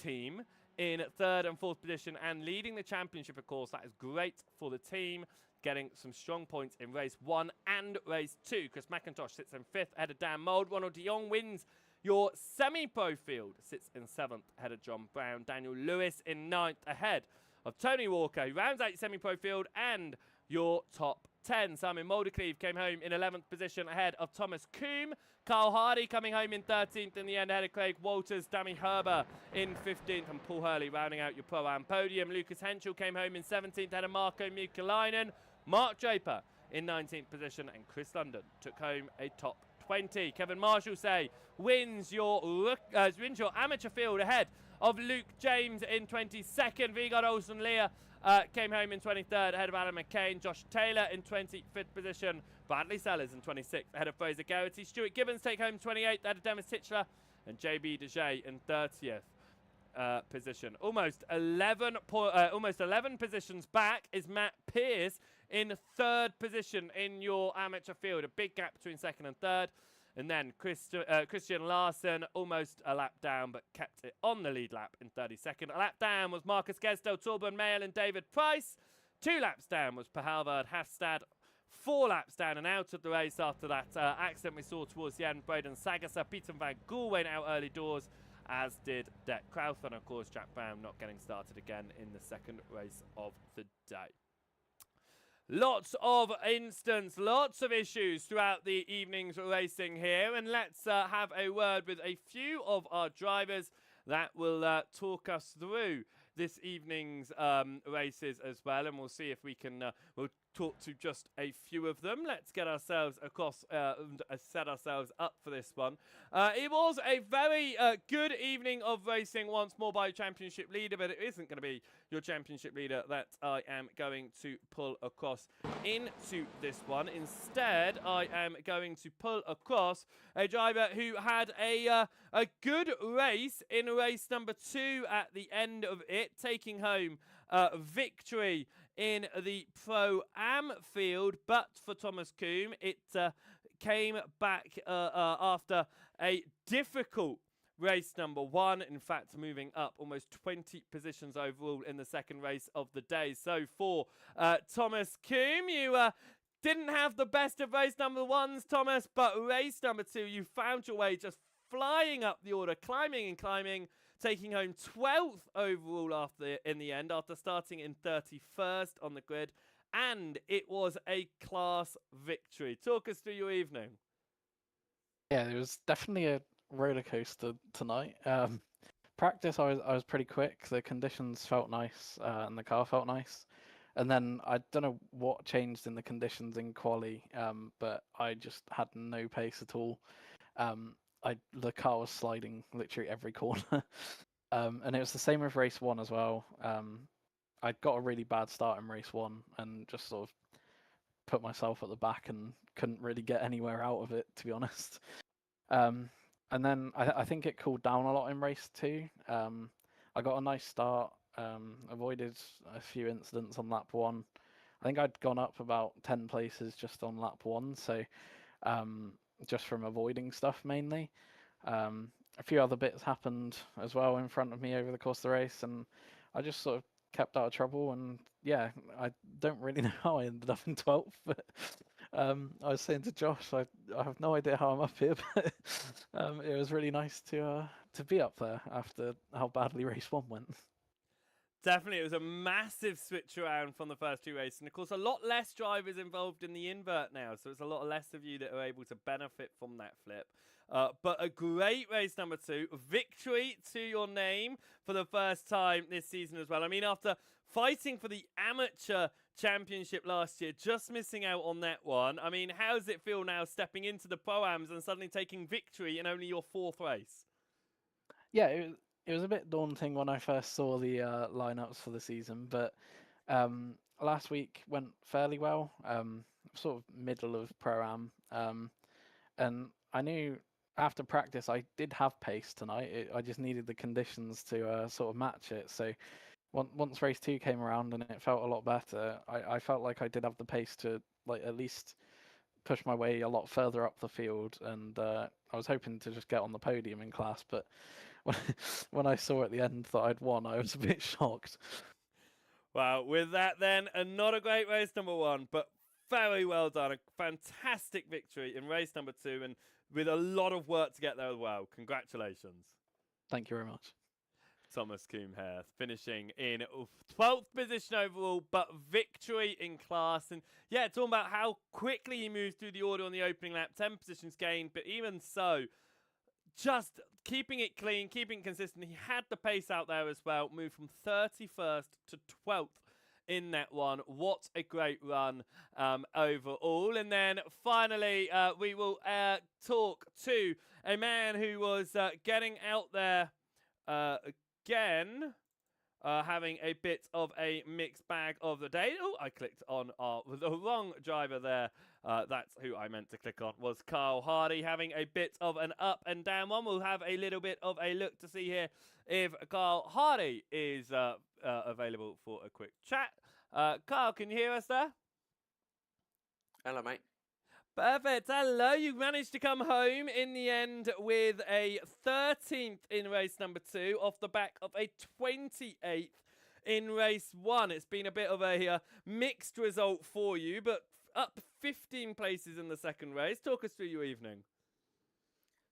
team in 3rd and 4th position and leading the championship, of course. That is great for the team, getting some strong points in race 1 and race 2. Chris McIntosh sits in 5th ahead of Dan Mould. Ronald de Jong wins your semi-pro field, sits in 7th ahead of John Brown. Daniel Lewis in 9th ahead of Tony Walker, who rounds out your semi-pro field and your top 10. Simon Moldecleve came home in 11th position ahead of Thomas Coombe. Carl Hardy coming home in 13th in the end ahead of Craig Walters. Dammy Herber in 15th, and Paul Hurley rounding out your Pro-Am podium. Lucas Henschel came home in 17th ahead of Marco Mukalainen. Mark Draper in 19th position, and Chris London took home a top 20. Kevin Marshall wins your amateur field ahead of Luke James in 22nd. Vigard Olsen-Lear came home in 23rd ahead of Alan McCain. Josh Taylor in 25th position. Bradley Sellers in 26th ahead of Fraser Garrity. Stuart Gibbons take home 28th ahead of Demis Titchler. And JB Deshea in 30th position. Almost 11 positions back is Matt Pierce in 3rd position in your amateur field. A big gap between 2nd and 3rd. And then Christian Larson, almost a lap down, but kept it on the lead lap in 32nd. A lap down was Marcus Gesdel, Torben Mayle and David Price. 2 laps down was Per Halvard Hafstad. 4 laps down and out of the race after that accident we saw towards the end. Braden Sagasser, Peter Van Gool went out early doors, as did Dec Crowther. And of course, Jack Brown not getting started again in the second race of the day. Lots of lots of issues throughout the evening's racing here. And let's have a word with a few of our drivers that will talk us through this evening's races as well, and we'll see if we can we'll talk to just a few of them. Let's get ourselves across and set ourselves up for this one. It was a very good evening of racing once more by championship leader, but it isn't going to be your championship leader that I am going to pull across into this one. Instead, I am going to pull across a driver who had a good race in race number 2 at the end of it, taking home victory in the Pro-Am field. But for Thomas Coombe, it came back after a difficult race number 1, in fact moving up almost 20 positions overall in the second race of the day. So for Thomas Coombe, you didn't have the best of race number 1s, Thomas, but race number 2 you found your way just flying up the order, climbing and climbing, taking home 12th overall in the end after starting in 31st on the grid, and it was a class victory. Talk us through your evening.
Yeah, it was definitely a roller coaster tonight. Practice, I was pretty quick. The conditions felt nice, and the car felt nice. And then I don't know what changed in the conditions in quali, but I just had no pace at all. The car was sliding literally every corner. And it was the same with race 1 as well. I got a really bad start in race 1 and just sort of put myself at the back and couldn't really get anywhere out of it, to be honest. And then I think it cooled down a lot in race 2. I got a nice start, avoided a few incidents on lap 1. I think I'd gone up about 10 places just on lap 1, so just from avoiding stuff mainly. A few other bits happened as well in front of me over the course of the race, and I just sort of kept out of trouble. And yeah, I don't really know how I ended up in 12th, but I was saying to Josh, I have no idea how I'm up here, but it was really nice to be up there after how badly race 1 went.
Definitely, it was a massive switch around from the first 2 races, and of course a lot less drivers involved in the invert now, so it's a lot less of you that are able to benefit from that flip. But a great race number 2, victory to your name for the first time this season as well. I mean, after fighting for the amateur championship last year, just missing out on that one, I mean, how does it feel now stepping into the Pro-Ams and suddenly taking victory in only your 4th race?
Yeah, it was a bit daunting when I first saw the lineups for the season, but last week went fairly well, sort of middle of Pro-Am, and I knew after practice I did have pace tonight. I just needed the conditions to sort of match it. So once race 2 came around and it felt a lot better, I felt like I did have the pace to like at least push my way a lot further up the field, and I was hoping to just get on the podium in class, but when I saw at the end that I'd won, I was a bit shocked.
Well, with that then, not a great race number 1, but very well done. A fantastic victory in race number 2, and with a lot of work to get there as well. Congratulations.
Thank you very much.
Thomas Coombe finishing in 12th position overall, but victory in class. And yeah, talking about how quickly he moved through the order on the opening lap, 10 positions gained, but even so, just keeping it clean, keeping it consistent. He had the pace out there as well, moved from 31st to 12th in that one. What a great run overall. And then finally, we will talk to a man who was getting out there again, having a bit of a mixed bag of the day. Oh, I clicked on the wrong driver there. That's who I meant to click on, was Carl Hardy, having a bit of an up and down one. We'll have a little bit of a look to see here if Carl Hardy is available for a quick chat. Carl, can you hear us there?
Hello, mate.
Perfect. Hello. You managed to come home in the end with a 13th in race number 2 off the back of a 28th in race 1. It's been a bit of a mixed result for you, but up 15 places in the second race. Talk us through your evening.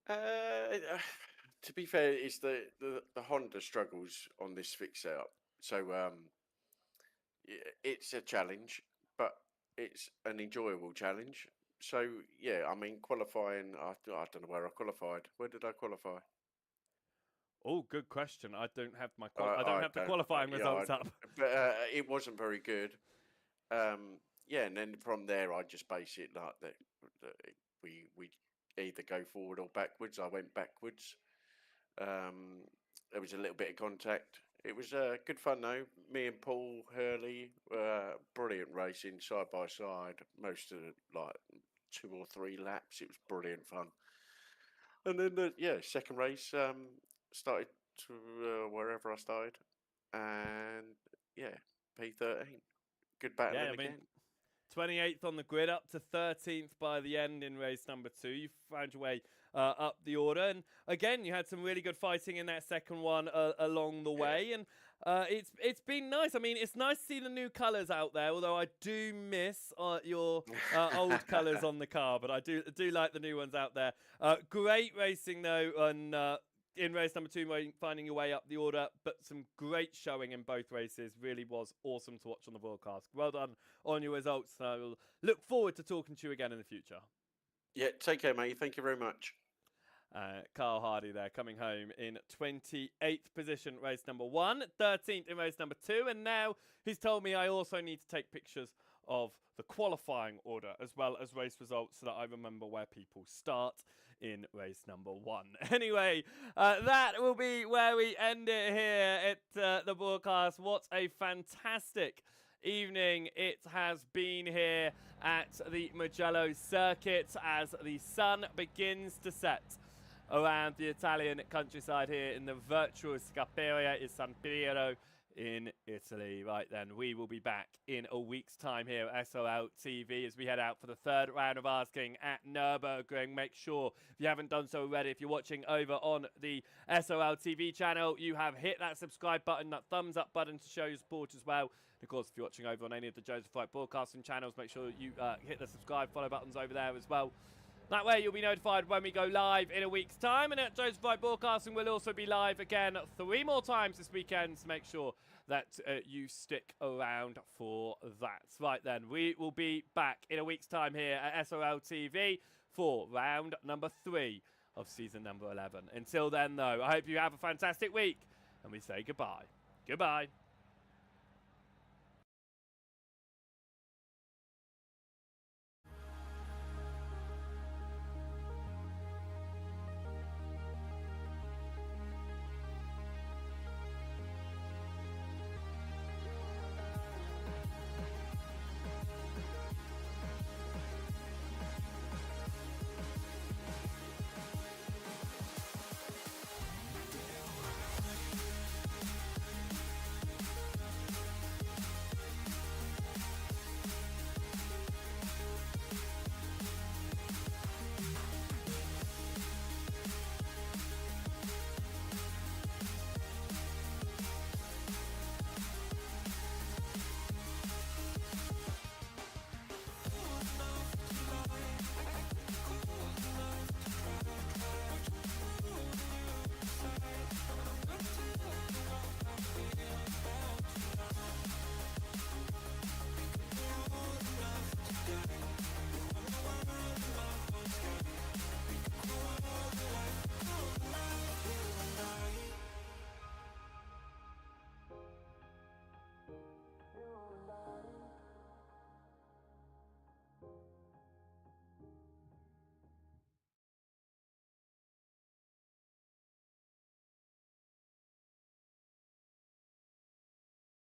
To be fair, it's the Honda struggles on this fix setup. So it's a challenge, but it's an enjoyable challenge. So yeah, I mean, qualifying, I don't know where I qualified. Where did I qualify?
Oh, good question. I don't have my
I
I don't have the
don't-
qualifying
yeah,
results up.
But it wasn't very good. Yeah, and then from there, I just base it like that. We either go forward or backwards. I went backwards. There was a little bit of contact. It was good fun though. Me and Paul Hurley, brilliant racing side by side. Most of like 2 or 3 laps. It was brilliant fun. And then the second race started to wherever I started, and yeah, P13. Good battling
Yeah, I mean,
again.
28th on the grid, up to 13th by the end in race number 2. You found your way up the order, and again, you had some really good fighting in that second one along the way, and it's been nice. I mean, it's nice to see the new colours out there, although I do miss your old colours on the car, but I do like the new ones out there. Great racing though, and in race number 2, finding your way up the order, but some great showing in both races. Really was awesome to watch on the broadcast. Well done on your results. I will look forward to talking to you again in the future.
Yeah, take care, mate. Thank you very much.
Carl Hardy there, coming home in 28th position, race number 1, 13th in race number 2, and now he's told me I also need to take pictures of the qualifying order as well as race results so that I remember where people start in race number 1. Anyway, that will be where we end it here at the broadcast. What a fantastic evening it has been here at the Mugello circuit as the sun begins to set around the Italian countryside here in the virtual Scaperia in San Piero in Italy. Right then, we will be back in a week's time here at SRL TV as we head out for the 3rd round of Asking at Nürburgring. Make sure, if you haven't done so already, if you're watching over on the SRL TV channel, you have hit that subscribe button, that thumbs up button to show your support as well. And of course, if you're watching over on any of the Joseph White broadcasting channels, make sure you hit the subscribe, follow buttons over there as well. That way you'll be notified when we go live in a week's time. And at Joseph White Broadcasting, we'll also be live again 3 more times this weekend. So make sure that you stick around for that. Right then, we will be back in a week's time here at SRL TV for round number 3 of season number 11. Until then, though, I hope you have a fantastic week. And we say goodbye. Goodbye.